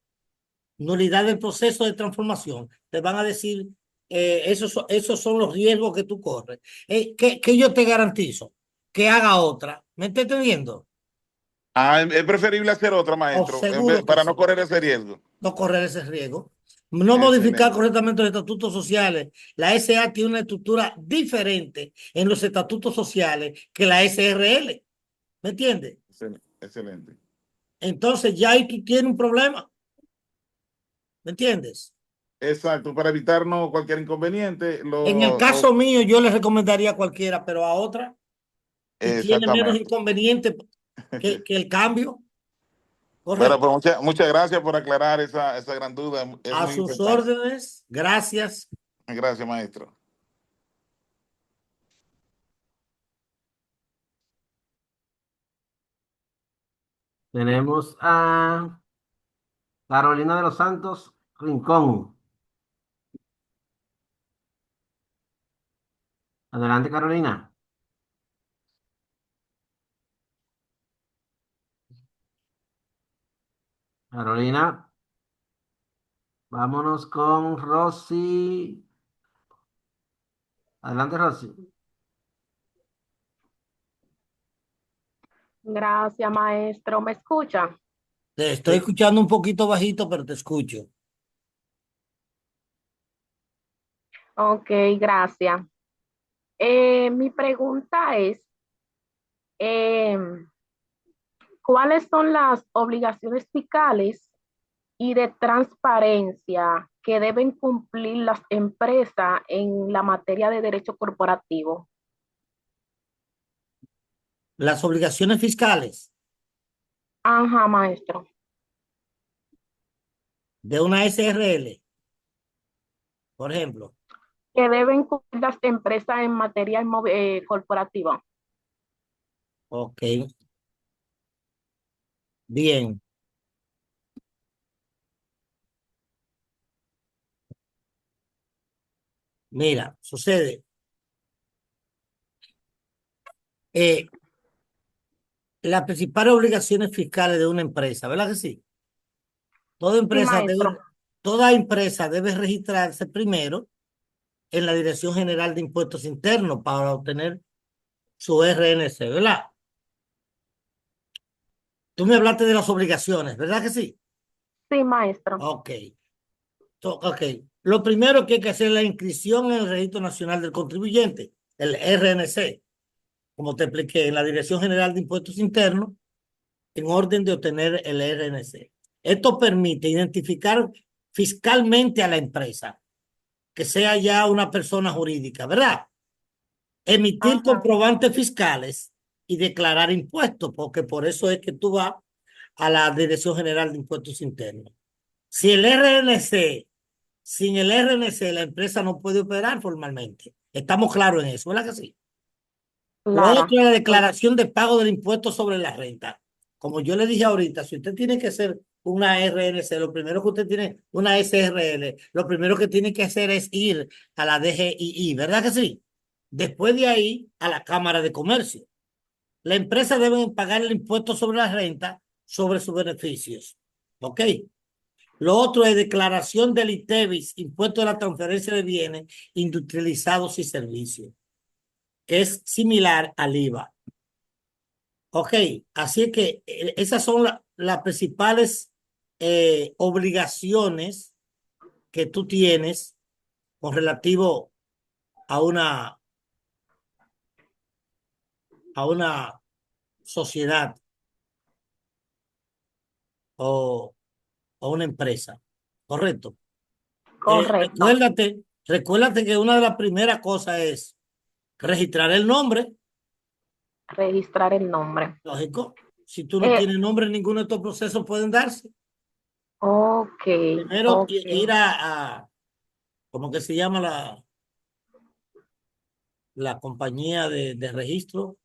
Nulidad del proceso de transformación. Te van a decir, esos son los riesgos que tú corres. Que yo te garantizo que haga otra. ¿Me estás entendiendo? Es preferible hacer otra, O maestro, seguro que para no sí. correr ese riesgo. No correr ese riesgo. No modificar Excelente, correctamente los estatutos sociales. La SA tiene una estructura diferente en los estatutos sociales que la SRL. ¿Me entiendes? excelente, excelente. Entonces ya ahí tú tienes un problema. ¿Me entiendes? Exacto, para evitarnos cualquier inconveniente, En el caso mío, yo le recomendaría a cualquiera, pero a otra, y tiene menos exactamente. inconveniente que el cambio. Bueno, Correcto. pues muchas gracias por aclarar esa gran duda, es A muy sus importante. órdenes. Gracias. Gracias, maestro. Tenemos a Carolina de los Santos Rincón. Adelante, Carolina. Carolina, vámonos con Rosy. Adelante, Rosy. Gracias, maestro. ¿Me escucha? Te estoy Sí. escuchando un poquito bajito, pero te escucho. Ok, gracias. Mi pregunta es, em, ¿cuáles son las obligaciones fiscales y de transparencia que deben cumplir las empresas en la materia de derecho corporativo? Las obligaciones fiscales. Ajá, maestro. de una SRL, por ejemplo. Que deben cumplir las empresas en materia corporativa. Ok, bien. Mira, sucede. eh, las principales obligaciones fiscales de una empresa, ¿verdad que sí? Toda Sí, empresa maestro. debe, toda empresa debe registrarse primero en la Dirección General de Impuestos Internos para obtener su RNC, ¿verdad? Tú me hablaste de las obligaciones, ¿verdad que sí? Sí, maestro. Ok. Ok. Lo primero que hay que hacer es la inscripción en el Registro Nacional del Contribuyente, el RNC, como te expliqué, en la Dirección General de Impuestos Internos, en orden de obtener el RNC. Esto permite identificar fiscalmente a la empresa, que sea ya una persona jurídica, ¿verdad? Emitir Ajá. comprobantes fiscales y declarar impuestos, porque por eso es que tú vas a la Dirección General de Impuestos Internos. Si el RNC, sin el RNC, la empresa no puede operar formalmente. Estamos claros en eso, ¿verdad que sí? Lo Claro. otro es la declaración de pago del impuesto sobre la renta. Como yo le dije ahorita, si usted tiene que hacer una RNC, lo primero que usted tiene, una SRL, lo primero que tiene que hacer es ir a la DGII, ¿verdad que sí? Después de ahí, a la Cámara de Comercio. La empresa debe pagar el impuesto sobre la renta sobre sus beneficios. ¿Ok? Lo otro es declaración del ITEVIS, impuesto a la transferencia de bienes industrializados y servicios. Es similar al IVA. Ok, así que esas son las principales obligaciones que tú tienes con relativo a una sociedad o, o una empresa, ¿correcto? Correcto. Recuérdate que una de las primeras cosas es registrar el nombre, Registrar el nombre. lógico. Si tú no Eh, tienes nombre, ninguno de estos procesos pueden darse. ok, Primero, ok. ir ¿cómo que se llama la compañía de registro?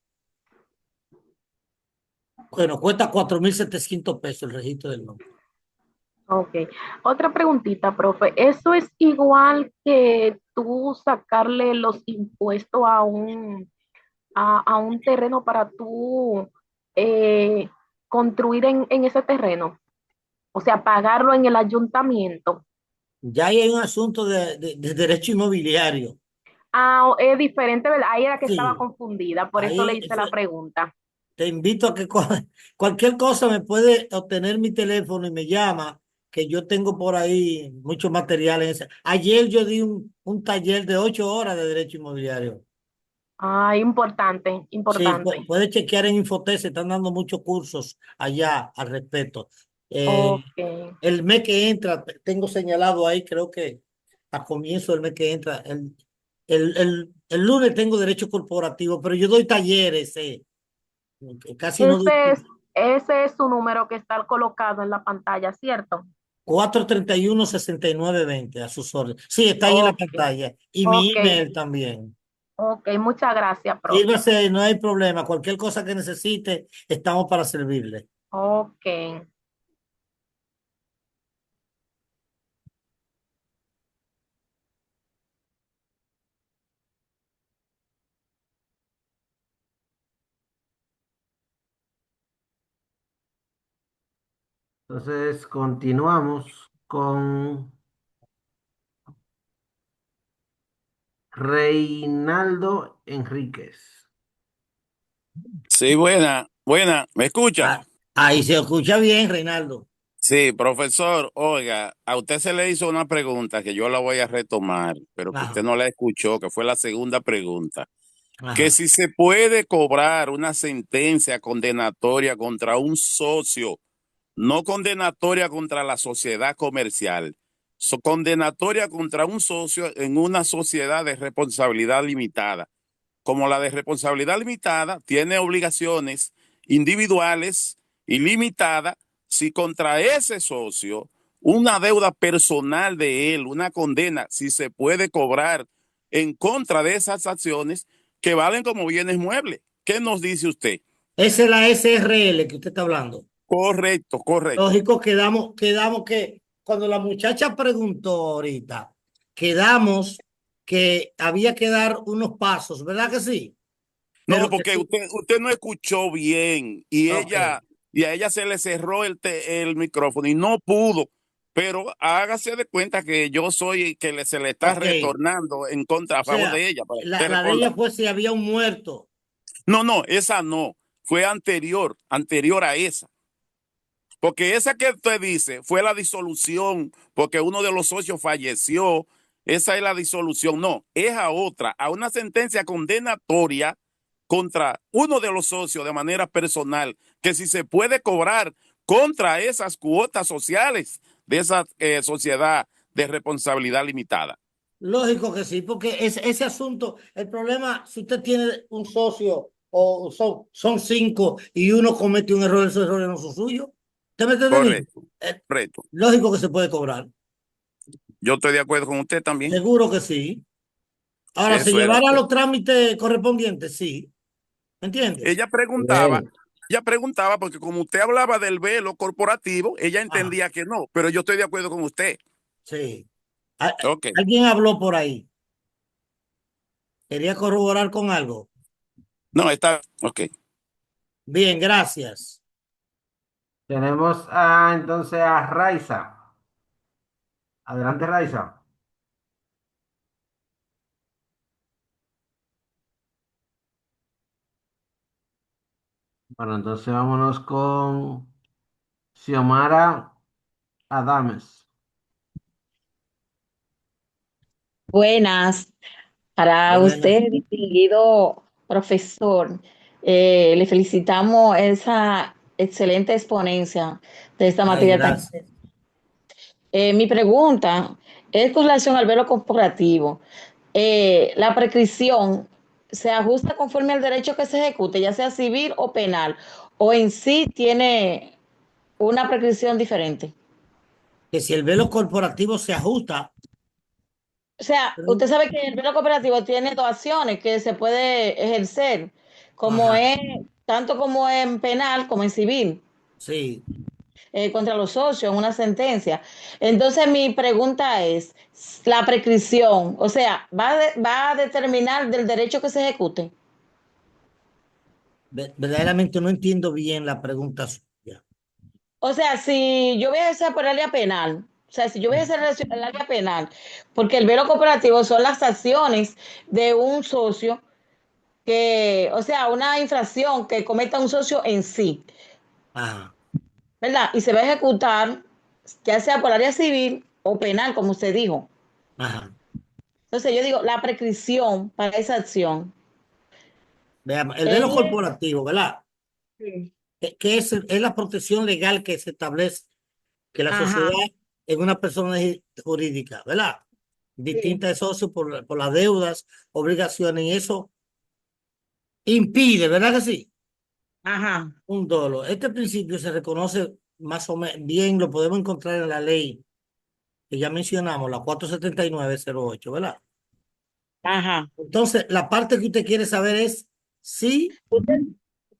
Bueno, cuesta 4.700 pesos el registro del nombre. Ok. Otra preguntita, profe. ¿Eso es igual que tú sacarle los impuestos a un terreno para tú eh, construir en ese terreno? O sea, pagarlo en el ayuntamiento. Ya ahí hay un asunto de derecho inmobiliario. Ah, es diferente, ¿verdad? Ahí era que estaba Sí, confundida, por eso le ahí hice la pregunta. te invito a que cualquier cosa me puede obtener mi teléfono y me llama, que yo tengo por ahí mucho material en ese. Ayer yo di un taller de 8 horas de derecho inmobiliario. Ah, importante, Sí, importante. puede chequear en Infotec, se están dando muchos cursos allá al respecto. Ok, El mes que entra, tengo señalado ahí, creo que a comienzo del mes que entra, el lunes tengo derecho corporativo, pero yo doy talleres, casi no doy. ese es su número que está colocado en la pantalla, ¿cierto? 431-6920 a sus órdenes. Sí, está ahí en la Ok, pantalla. Y mi ok, email también. ok, muchas gracias, profe. Sírvase, no hay problema. Cualquier cosa que necesite, estamos para servirle. Ok. Entonces, continuamos con Reinaldo Enríquez. Sí, buena, buena, ¿me escucha? Ahí se escucha bien, Reinaldo. Sí, profesor, oiga, a usted se le hizo una pregunta que yo la voy a retomar, pero que usted Ajá, no la escuchó, que fue la segunda pregunta, que ajá. si se puede cobrar una sentencia condenatoria contra un socio, no condenatoria contra la sociedad comercial, condenatoria contra un socio en una sociedad de responsabilidad limitada. Como la de responsabilidad limitada tiene obligaciones individuales ilimitada si contra ese socio una deuda personal de él, una condena, si se puede cobrar en contra de esas acciones que valen como bienes muebles. ¿Qué nos dice usted? Esa es la SRL que usted está hablando. Correcto, correcto. Lógico, quedamos que cuando la muchacha preguntó ahorita, quedamos que había que dar unos pasos, ¿verdad que sí? No, Pero que porque sí. usted no escuchó bien y Ok. y a ella se le cerró el micrófono y no pudo. Pero hágase de cuenta que yo soy el que se le está Ok. retornando en contra, a O favor sea, de ella. Para que la usted de responda. ella fue si había un muerto. No, esa no. Fue anterior a esa. Porque esa que usted dice fue la disolución, porque uno de los socios falleció. Esa es la disolución. No, es a otra, a una sentencia condenatoria contra uno de los socios de manera personal, que si se puede cobrar contra esas cuotas sociales de esa sociedad de responsabilidad limitada. Lógico que sí, porque ese asunto, el problema, si usted tiene un socio o son 5 y uno comete un error, esos errores no son suyos. ¿Usted me está entendiendo? Correcto, correcto. Lógico que se puede cobrar. Yo estoy de acuerdo con usted también. Seguro que sí. Ahora, se Eso era. llevará los trámites correspondientes, sí. ¿Me entiendes? Ella Bien. preguntaba porque como usted hablaba del velo corporativo, ella Ah, entendía que no, pero yo estoy de acuerdo con usted. sí. Ok. Alguien habló por ahí. Quería corroborar con algo. No, está. Ok. Bien, gracias. Tenemos entonces a Raiza. Adelante, Raiza. Bueno, entonces vámonos con Xiomara Adames. Buenas, para Buenas. usted, distinguido profesor. Le felicitamos esa excelente exponencia de esta Ay, materia tan. gracias. Mi pregunta es con relación al velo corporativo. La prescripción se ajusta conforme al derecho que se ejecute, ya sea civil o penal, o en sí tiene una prescripción diferente. Que si el velo corporativo se ajusta. O sea, usted sabe que el velo cooperativo tiene dos acciones que se puede ejercer, como Ajá, es, tanto como en penal como en civil, sí. contra los socios en una sentencia. Entonces, mi pregunta es, la prescripción, o sea, ¿va a determinar del derecho que se ejecute? Verdaderamente no entiendo bien la pregunta suya. O sea, si yo voy a hacer por el área penal, o sea, si yo voy a hacer el área penal, porque el velo cooperativo son las acciones de un socio que, o sea, una infracción que cometa un socio en sí, Ajá, ¿verdad? Y se va a ejecutar, ya sea por área civil o penal, como usted dijo. ajá. Entonces yo digo, la prescripción para esa acción. Veamos, el velo Es, corporativo, ¿verdad? sí. Que es la protección legal que se establece que la Ajá, sociedad es una persona jurídica, ¿verdad? sí. Distinta de socio por las deudas, obligaciones, y eso impide, ¿verdad que sí? Ajá, Un dolo. Este principio se reconoce más o menos bien, lo podemos encontrar en la ley que ya mencionamos, la 479/08, ¿verdad? ajá. Entonces, la parte que usted quiere saber es si, Usted,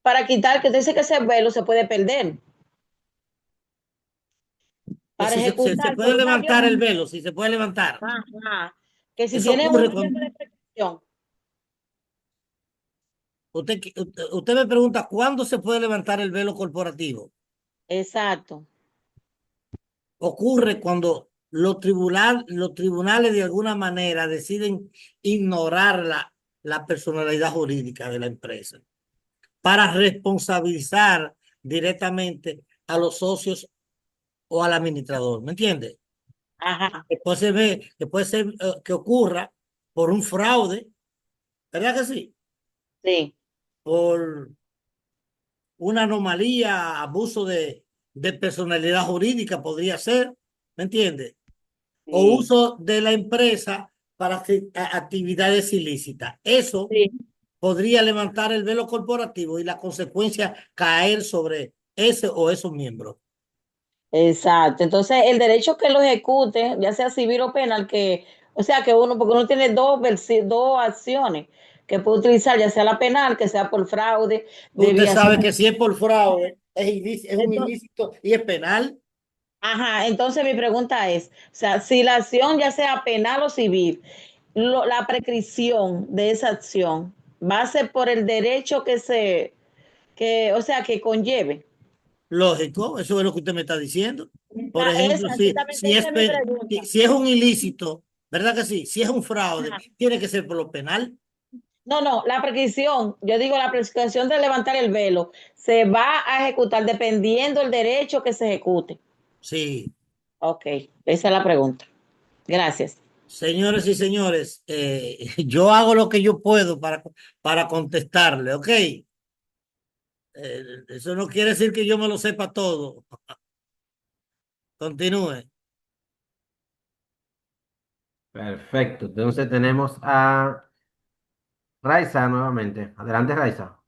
para quitar, que dice que ese velo se puede perder. que Para si se ejecutar por puede una levantar el acción, velo, si se puede levantar. ajá, que si Eso tiene ocurre un con, tiempo de prescripción. usted me pregunta cuándo se puede levantar el velo corporativo. Exacto. Ocurre cuando los tribunales de alguna manera deciden ignorar la personalidad jurídica de la empresa para responsabilizar directamente a los socios o al administrador. ¿Me entiende? Ajá, Después se ve que puede ser que ocurra por un fraude, ¿verdad que sí? sí, Por una anomalía, abuso de personalidad jurídica podría ser, ¿me entiende? O sí, uso de la empresa para actividades ilícitas. Eso sí. podría levantar el velo corporativo y la consecuencia caer sobre ese o esos miembros. Exacto. Entonces, el derecho que lo ejecute, ya sea civil o penal, o sea, que uno, porque uno tiene dos acciones que puede utilizar, ya sea la penal, que sea por fraude, Usted desviación. sabe que si es por fraude, es un Entonces, ilícito y es penal. ajá, entonces mi pregunta es, o sea, si la acción ya sea penal o civil, la prescripción de esa acción va a ser por el derecho o sea, que conlleve. Lógico, eso es lo que usted me está diciendo. Por ejemplo, Exactamente, esa es mi pregunta. si es un ilícito, ¿verdad que sí? Si es un fraude, Ajá. tiene que ser por lo penal. No, la prescripción, yo digo la prescripción de levantar el velo, se va a ejecutar dependiendo del derecho que se ejecute. Sí. Ok, esa es la pregunta. Gracias. Señores y señores, yo hago lo que yo puedo para contestarle, ¿ok? Eso no quiere decir que yo me lo sepa todo. Continúe. Perfecto. Entonces tenemos a Raiza nuevamente. Adelante, Raiza.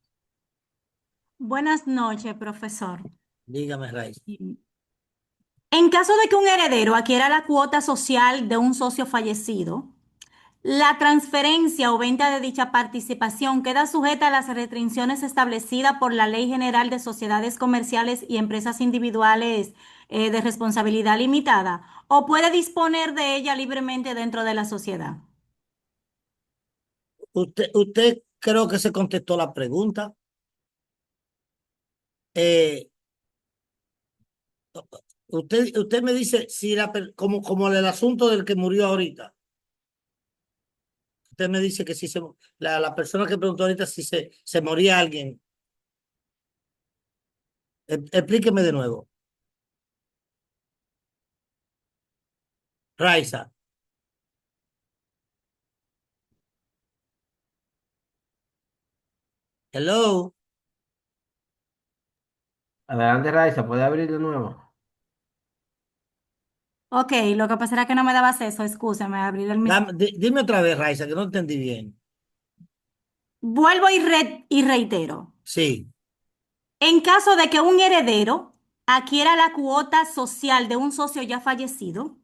Buenas noches, profesor. Dígame, Raiz. En caso de que un heredero adquiera la cuota social de un socio fallecido, la transferencia o venta de dicha participación queda sujeta a las restricciones establecidas por la Ley General de Sociedades Comerciales y Empresas Individuales de Responsabilidad Limitada, o puede disponer de ella libremente dentro de la sociedad. Usted creo que se contestó la pregunta. Eh, usted me dice si como el asunto del que murió ahorita. Usted me dice que si la persona que preguntó ahorita si se moría alguien. Explíqueme de nuevo. Raiza. Hello. Adelante, Raiza. ¿Puede abrir de nuevo? Ok, lo que pasa era que no me dabas eso, excúsame, abrir el micrófono. Dime otra vez, Raiza, que no entendí bien. Vuelvo y reitero. Sí. En caso de que un heredero adquiera la cuota social de un socio ya fallecido,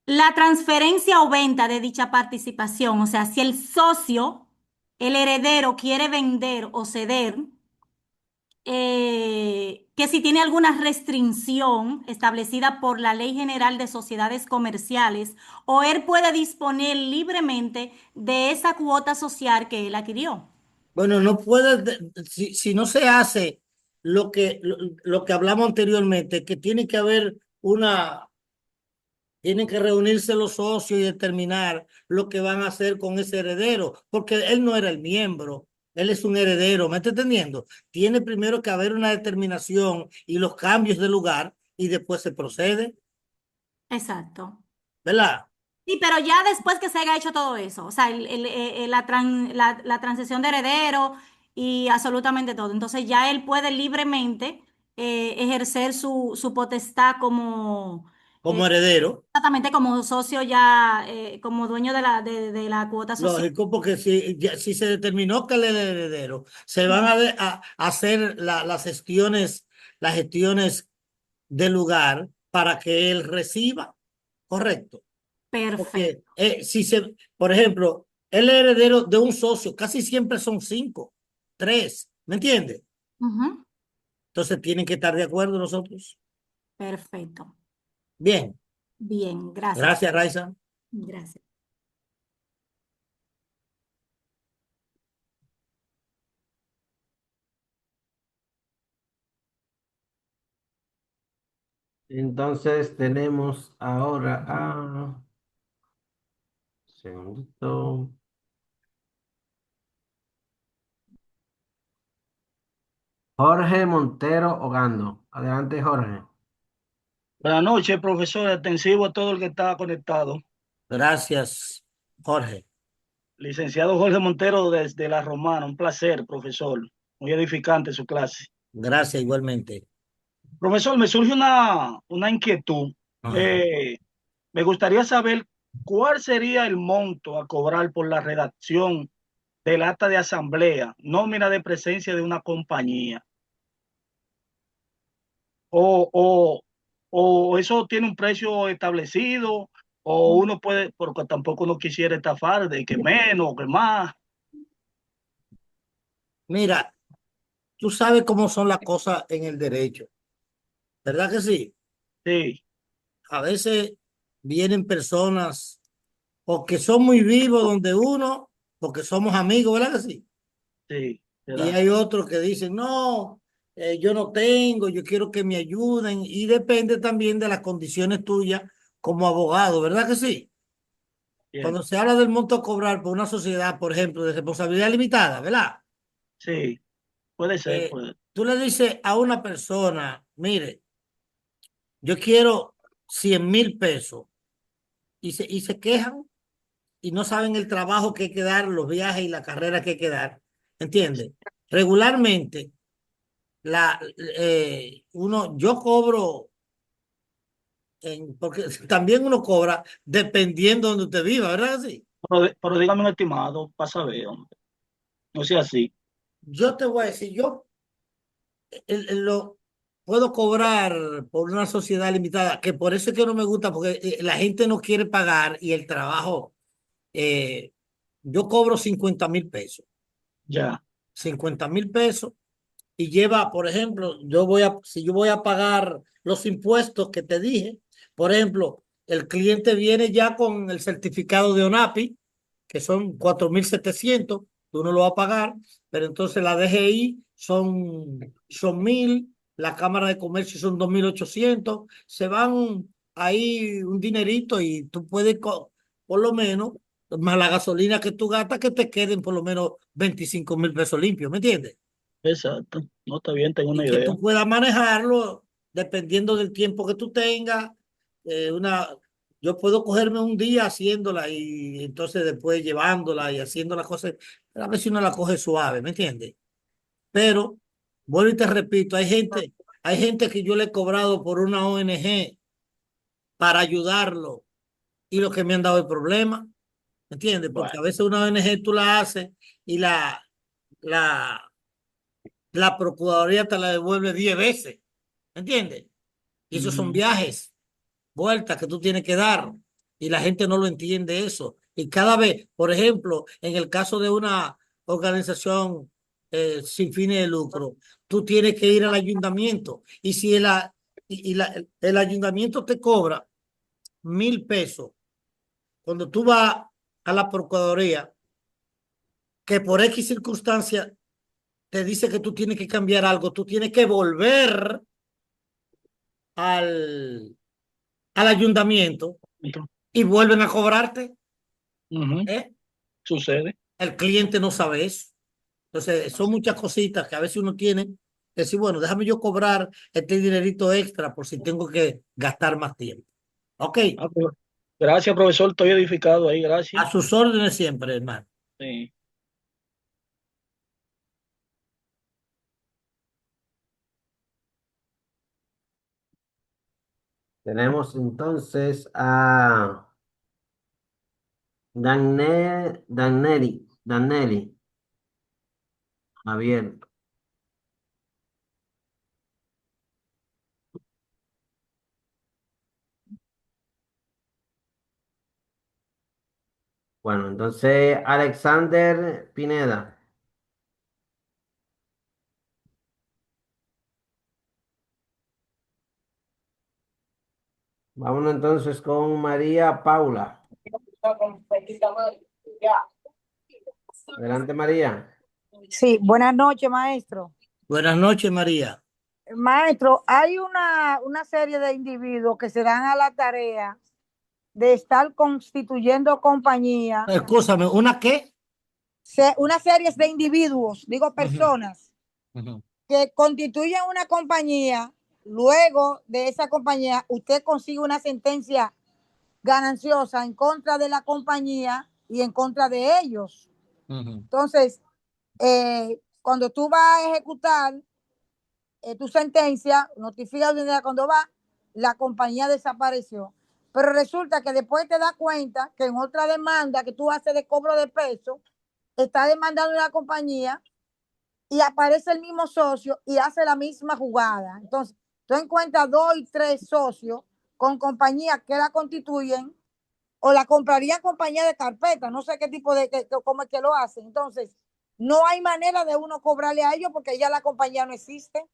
la transferencia o venta de dicha participación, o sea, si el socio, el heredero quiere vender o ceder, que si tiene alguna restricción establecida por la Ley General de Sociedades Comerciales, o él puede disponer libremente de esa cuota social que él adquirió. Bueno, no puede, si no se hace lo que hablamos anteriormente, que tiene que haber tienen que reunirse los socios y determinar lo que van a hacer con ese heredero, porque él no era el miembro, él es un heredero, ¿me está entendiendo? Tiene primero que haber una determinación y los cambios de lugar y después se procede, Exacto. ¿verdad? Sí, pero ya después que se haya hecho todo eso, o sea, la transición de heredero y absolutamente todo, entonces ya él puede libremente ejercer su potestad como, Como heredero. exactamente como socio ya, como dueño de la cuota social. Lógico, porque si se determinó que él es el heredero, se van a hacer las gestiones del lugar para que él reciba, correcto. Porque Perfecto. por ejemplo, él es heredero de un socio, casi siempre son 5, 3, ¿me entiende? Ujú. Entonces tienen que estar de acuerdo nosotros. Perfecto. Bien, Bien, gracias. gracias, Raiza. Gracias. Entonces tenemos ahora a... Segundito. Jorge Montero Ogando. Adelante, Jorge. Buenas noches, profesor. Atensivo a todo el que está conectado. Gracias, Jorge. Licenciado Jorge Montero desde La Romana. Un placer, profesor. Muy edificante su clase. Gracias igualmente. Profesor, me surge una inquietud. Ajá. Me gustaría saber cuál sería el monto a cobrar por la redacción del acta de asamblea, nómina de presencia de una compañía. O eso tiene un precio establecido, o uno puede, porque tampoco uno quisiera estafar de que menos, que más. Mira, tú sabes cómo son las cosas en el derecho, ¿verdad que sí? Sí, A veces vienen personas o que son muy vivos donde uno, porque somos amigos, ¿verdad que sí? sí, Y ¿verdad? hay otros que dicen, no, yo no tengo, yo quiero que me ayuden. Y depende también de las condiciones tuyas como abogado, ¿verdad que sí? Bien. Cuando se habla del monto a cobrar por una sociedad, por ejemplo, de responsabilidad limitada, ¿verdad? Sí, puede ser, puede. Tú le dices a una persona, mire, yo quiero 100,000 pesos y se quejan y no saben el trabajo que hay que dar, los viajes y la carrera que hay que dar. ¿Entiendes? Regularmente, yo cobro, porque también uno cobra dependiendo de donde usted viva, ¿verdad? Sí. Pero dígame un estimado para saber, hombre. No sea así. Yo te voy a decir, yo lo puedo cobrar por una sociedad limitada, que por eso es que no me gusta, porque la gente no quiere pagar y el trabajo, eh, yo cobro 50,000 pesos. Ya. 50,000 pesos y lleva, por ejemplo, si yo voy a pagar los impuestos que te dije, por ejemplo, el cliente viene ya con el certificado de ONAPI, que son 4,700, uno lo va a pagar, pero entonces la DGI son 1,000, la Cámara de Comercio son 2,800, se van ahí un dinerito y tú puedes, por lo menos, más la gasolina que tú gastas, que te queden por lo menos 25,000 pesos limpios, ¿me entiendes? Exacto. No está bien, tengo Y una que idea. tú puedas manejarlo dependiendo del tiempo que tú tengas. eh, una, yo puedo cogerme un día haciéndola y entonces después llevándola y haciendo las cosas. A ver si uno la coge suave, ¿me entiendes? Pero, vuelvo y te repito, hay gente que yo le he cobrado por una ONG para ayudarlo y lo que me han dado el problema, ¿me entiendes? Porque Bueno. a veces una ONG tú la haces y la, la Procuraduría te la devuelve 10 veces, ¿me entiendes? Y esos son viajes, vueltas que tú tienes que dar. Y la gente no lo entiende eso. Y cada vez, por ejemplo, en el caso de una organización sin fines de lucro, tú tienes que ir al ayuntamiento. Y si el ayuntamiento te cobra 1,000 pesos, cuando tú vas a la Procuraduría, que por X circunstancia te dice que tú tienes que cambiar algo, tú tienes que volver al, al ayuntamiento y vuelven a cobrarte. ¿Eh? Sucede. El cliente no sabe eso. Entonces, son muchas cositas que a veces uno tiene que decir, bueno, déjame yo cobrar este dinerito extra por si tengo que gastar más tiempo. Ok, Ah, pues, gracias, profesor. Estoy edificado ahí. Gracias. a sus órdenes siempre, hermano. Sí. Tenemos entonces a Danelli, Javier. Bueno, entonces Alexander Pineda. Vámonos entonces con María Paula. Adelante, María. Sí, buenas noches, maestro. Buenas noches, María. Maestro, hay una serie de individuos que se dan a la tarea de estar constituyendo compañía. Escúchame, ¿una qué? Una serie de individuos, digo personas, que constituyen una compañía. Luego de esa compañía, usted consigue una sentencia gananciosa en contra de la compañía y en contra de ellos. Entonces, cuando tú vas a ejecutar tu sentencia, notifica cuando va, la compañía desapareció. Pero resulta que después te das cuenta que en otra demanda que tú haces de cobro de peso, está demandando una compañía y aparece el mismo socio y hace la misma jugada. Entonces, tú encuentras 2 y 3 socios con compañías que la constituyen o la comprarían compañía de carpeta, no sé qué tipo de, cómo es que lo hacen. Entonces, no hay manera de uno cobrarle a ellos porque ya la compañía no existe.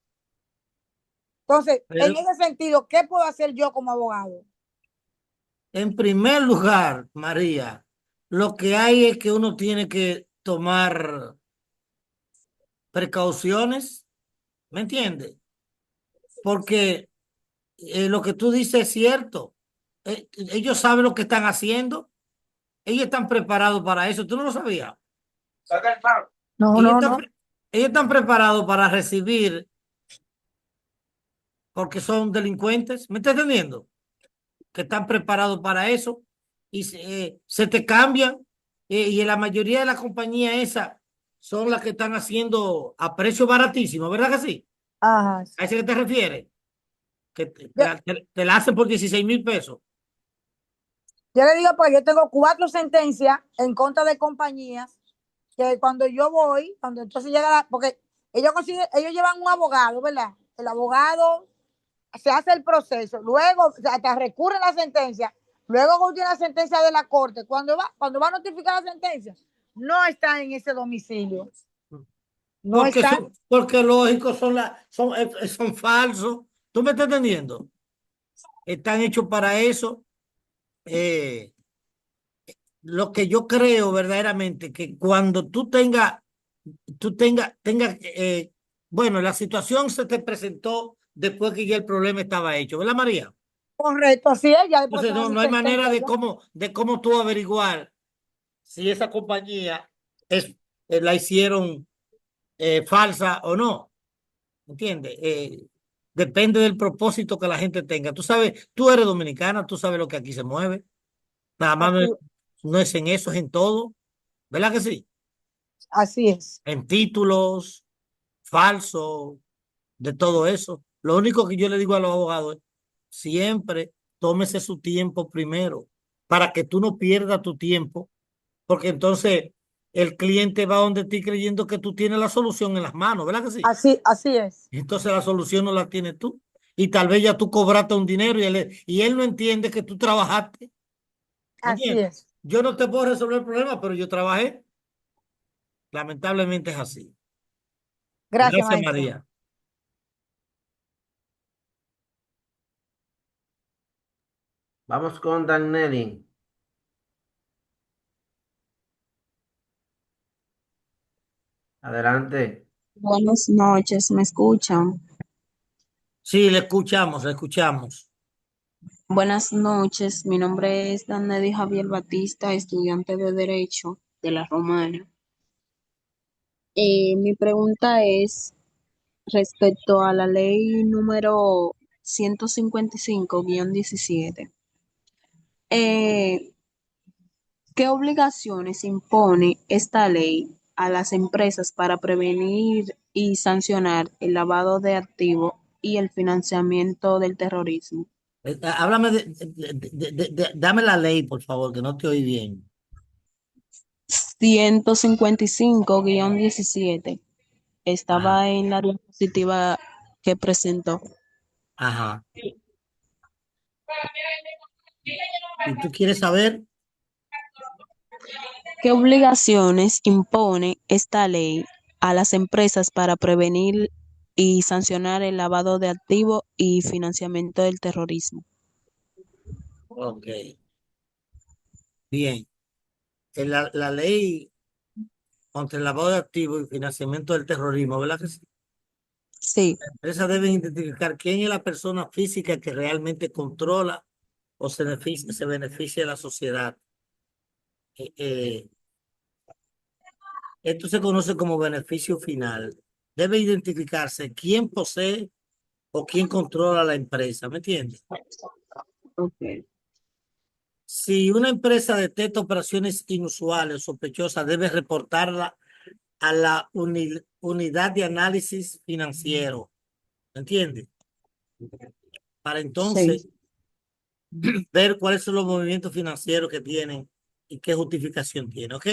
Entonces, en ese sentido, ¿qué puedo hacer yo como abogado? En primer lugar, María, lo que hay es que uno tiene que tomar precauciones, ¿me entiendes? Porque lo que tú dices es cierto. Ellos saben lo que están haciendo. Ellos están preparados para eso. ¿Tú no lo sabías? No, ellos no, están, no. ellos están preparados para recibir porque son delincuentes. ¿Me estás entendiendo? Que están preparados para eso y se te cambian. Y en la mayoría de las compañías esas son las que están haciendo a precio baratísimo, ¿verdad que sí? Ajá. ¿A ese que te refieres? Que Yo, te la hacen por 16,000 pesos. yo le digo, pues yo tengo 4 sentencias en contra de compañías que cuando yo voy, cuando entonces llega porque ellos llevan un abogado, ¿verdad? El abogado se hace el proceso, luego hasta recurre la sentencia, luego tiene la sentencia de la corte, cuando va a notificar la sentencia, no está en ese domicilio. No Porque, está. porque lógico, son falsos. ¿Tú me estás entendiendo? Están hechos para eso. Lo que yo creo verdaderamente que cuando bueno, la situación se te presentó después que ya el problema estaba hecho, ¿verdad, María? Correcto, así es, ya después Entonces no hay manera de cómo tú averiguar si esa compañía la hicieron falsa o no, ¿entiendes? Depende del propósito que la gente tenga. Tú sabes, tú eres dominicana, tú sabes lo que aquí se mueve. Nada más no es en eso, es en todo. ¿Verdad que sí? Así es. En títulos, falsos, de todo eso. Lo único que yo le digo a los abogados es, siempre tómese su tiempo primero, para que tú no pierdas tu tiempo, porque entonces el cliente va donde ti creyendo que tú tienes la solución en las manos, ¿verdad que sí? Así es. Entonces la solución no la tienes tú. Y tal vez ya tú cobraste un dinero y él no entiende que tú trabajaste. ¿Me Así entiendes? es. Yo no te puedo resolver el problema, pero yo trabajé. Lamentablemente es así. Gracias, Gracias, maestro. María. Vamos con Danieli. Adelante. Buenas noches, ¿me escuchan? Sí, le escuchamos, le escuchamos. Buenas noches, mi nombre es Danedy Javier Batista, estudiante de Derecho de la Romana. Mi pregunta es respecto a la ley número 155-17. ¿Qué obligaciones impone esta ley a las empresas para prevenir y sancionar el lavado de activos y el financiamiento del terrorismo? Háblame dame la ley, por favor, que no te oí bien. 155-17. Ajá. Estaba en la diapositiva que presentó. Ajá. ¿Y tú quieres saber? ¿Qué obligaciones impone esta ley a las empresas para prevenir y sancionar el lavado de activos y financiamiento del terrorismo? Ok. Bien. La ley contra el lavado de activos y financiamiento del terrorismo, ¿verdad que sí? Sí. Las empresas deben identificar quién es la persona física que realmente controla o se beneficia de la sociedad. Esto se conoce como beneficio final. Debe identificarse quién posee o quién controla la empresa, ¿me entiendes? Okay. Si una empresa detecta operaciones inusuales o sospechosas, debe reportarla a la unidad de análisis financiero, ¿me entiendes? Para entonces Sí. ver cuáles son los movimientos financieros que tienen y qué justificación tiene, ¿ok?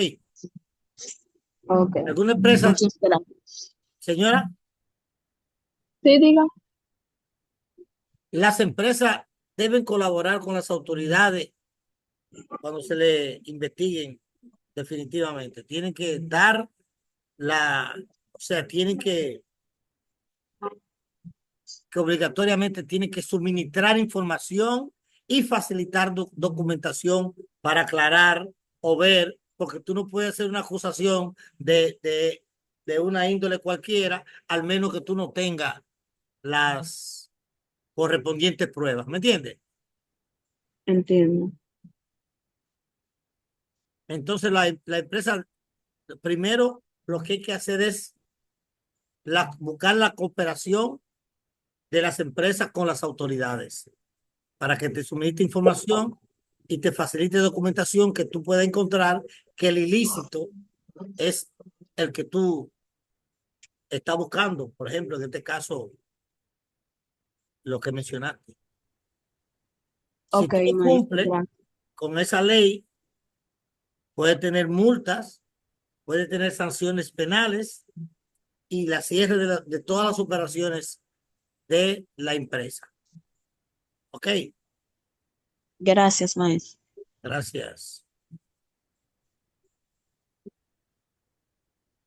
Ok. ¿Alguna empresa, Muchas gracias. señora? Sí, diga. Las empresas deben colaborar con las autoridades cuando se le investiguen definitivamente. Tienen que dar o sea, tienen que obligatoriamente tienen que suministrar información y facilitar documentación para aclarar o ver, porque tú no puedes hacer una acusación de una índole cualquiera, al menos que tú no tengas las correspondientes pruebas, ¿me entiendes? Entiendo. Entonces la empresa, primero, lo que hay que hacer es buscar la cooperación de las empresas con las autoridades para que te suministre información y te facilite documentación que tú puedas encontrar que el ilícito es el que tú estás buscando. Por ejemplo, en este caso, lo que mencionaste. Si Ok, tú no maestra, cumples gracias. con esa ley, puede tener multas, puede tener sanciones penales y la cierre de todas las operaciones de la empresa. Ok, Gracias, maestra. gracias.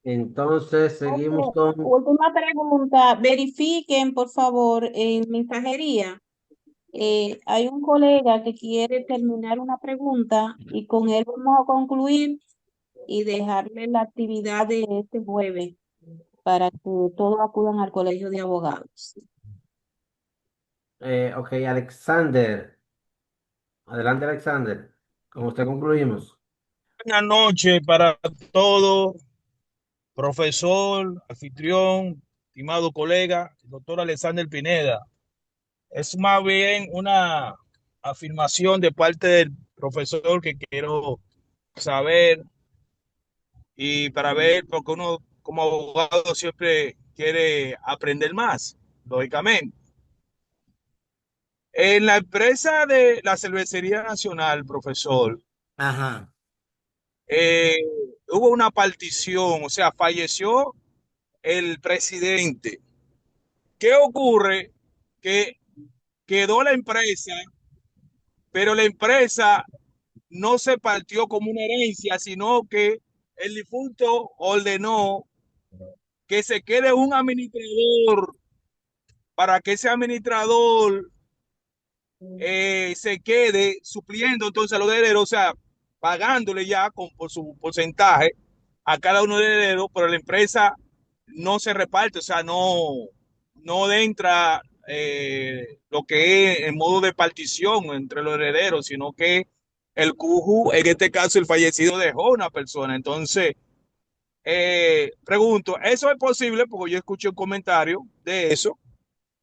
Entonces, seguimos con... Última pregunta. Verifiquen, por favor, en mensajería. Hay un colega que quiere terminar una pregunta y con él vamos a concluir y dejarle la actividad de este jueves para que todos acudan al colegio de abogados. Ok, Alexander. Adelante, Alexander. Con usted concluimos. Buenas noches para todos, profesor, anfitrión, estimado colega, doctor Alexander Pineda. Es más bien una afirmación de parte del profesor que quiero saber y para ver, porque uno como abogado siempre quiere aprender más, lógicamente. En la empresa de la Cervecería Nacional, profesor, Ajá. hubo una partición, o sea, falleció el presidente. ¿Qué ocurre? Que quedó la empresa, pero la empresa no se partió como una herencia, sino que el difunto ordenó que se quede un administrador para que ese administrador se quede supliendo entonces a los herederos, o sea, pagándole ya por su porcentaje a cada uno de los herederos, pero la empresa no se reparte, o sea, no entra lo que es en modo de partición entre los herederos, sino que el cuju, en este caso el fallecido, dejó una persona. Entonces, pregunto, ¿eso es posible? Porque yo escuché un comentario de eso.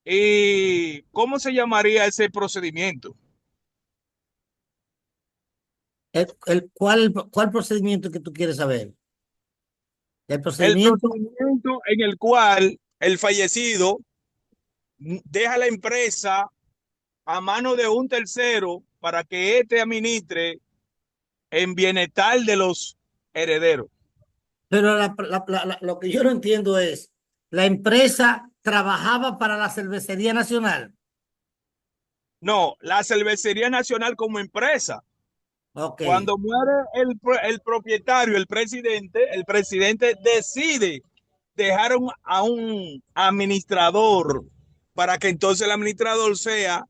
¿Y cómo se llamaría ese procedimiento? ¿Cuál procedimiento que tú quieres saber? El El procedimiento. procedimiento en el cual el fallecido deja la empresa a mano de un tercero para que éste administre en bienestar de los herederos. Pero lo que yo no entiendo es, la empresa trabajaba para la Cervecería Nacional. No, la Cervecería Nacional como empresa. Ok. Cuando muere el propietario, el presidente decide dejar a un administrador para que entonces el administrador sea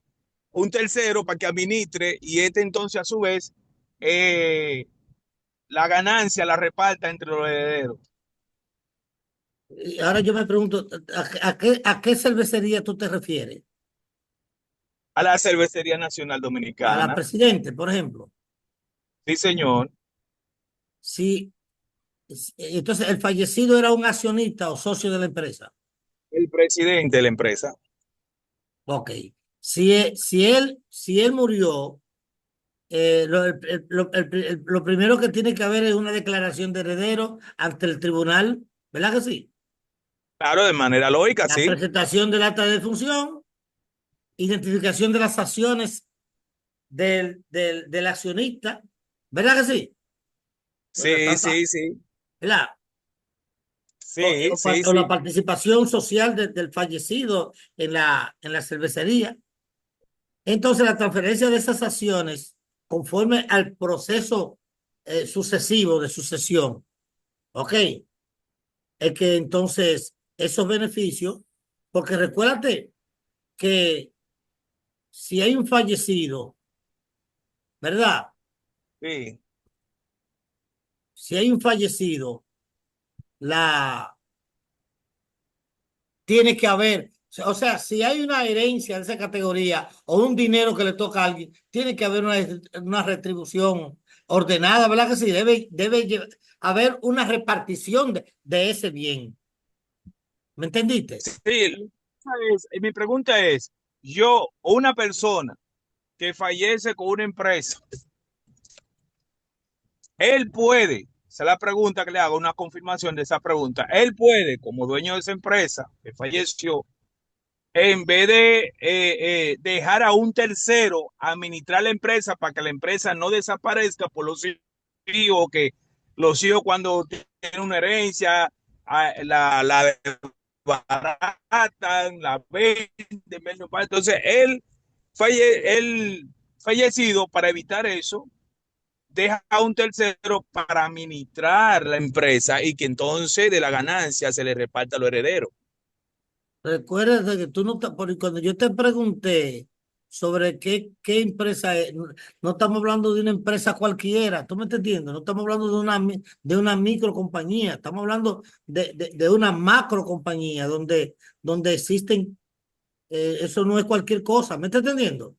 un tercero para que administre y este entonces a su vez la ganancia la reparta entre los herederos. Y ahora yo me pregunto, ¿a qué cervecería tú te refieres? A la Cervecería Nacional ¿A la Dominicana. Presidente, por ejemplo? Sí, señor. Sí. Entonces, ¿el fallecido era un accionista o socio de la empresa? El presidente de la empresa. Ok. Si él murió, lo primero que tiene que haber es una declaración de heredero ante el tribunal, ¿verdad que sí? Claro, de manera lógica, La sí. presentación del acta de defunción, identificación de las acciones del accionista, ¿verdad que sí? Sí, sí, sí. ¿Verdad? Sí, o sí, la sí. participación social del fallecido en la cervecería. Entonces, la transferencia de esas acciones, conforme al proceso sucesivo de sucesión, ¿ok? Es que entonces esos beneficios, porque recuérdate que si hay un fallecido, ¿verdad? Sí. Si hay un fallecido, tiene que haber, o sea, si hay una herencia de esa categoría o un dinero que le toca a alguien, tiene que haber una retribución ordenada, ¿verdad que sí? Debe haber una repartición de ese bien. ¿Me entendiste? Sí, mi pregunta es, yo o una persona que fallece con una empresa, él puede, esa es la pregunta que le hago, una confirmación de esa pregunta, él puede, como dueño de esa empresa que falleció, en vez de dejar a un tercero administrar la empresa para que la empresa no desaparezca por los hijos, que los hijos cuando tienen una herencia, la desbaratan, la venden, entonces él fallecido, para evitar eso, deja a un tercero para administrar la empresa y que entonces de la ganancia se le reparta a los herederos. Recuerda que tú no porque cuando yo te pregunté sobre qué empresa es, no estamos hablando de una empresa cualquiera, ¿tú me estás entendiendo? No estamos hablando de una micro compañía, estamos hablando de una macro compañía donde existen, eso no es cualquier cosa, ¿me estás entendiendo?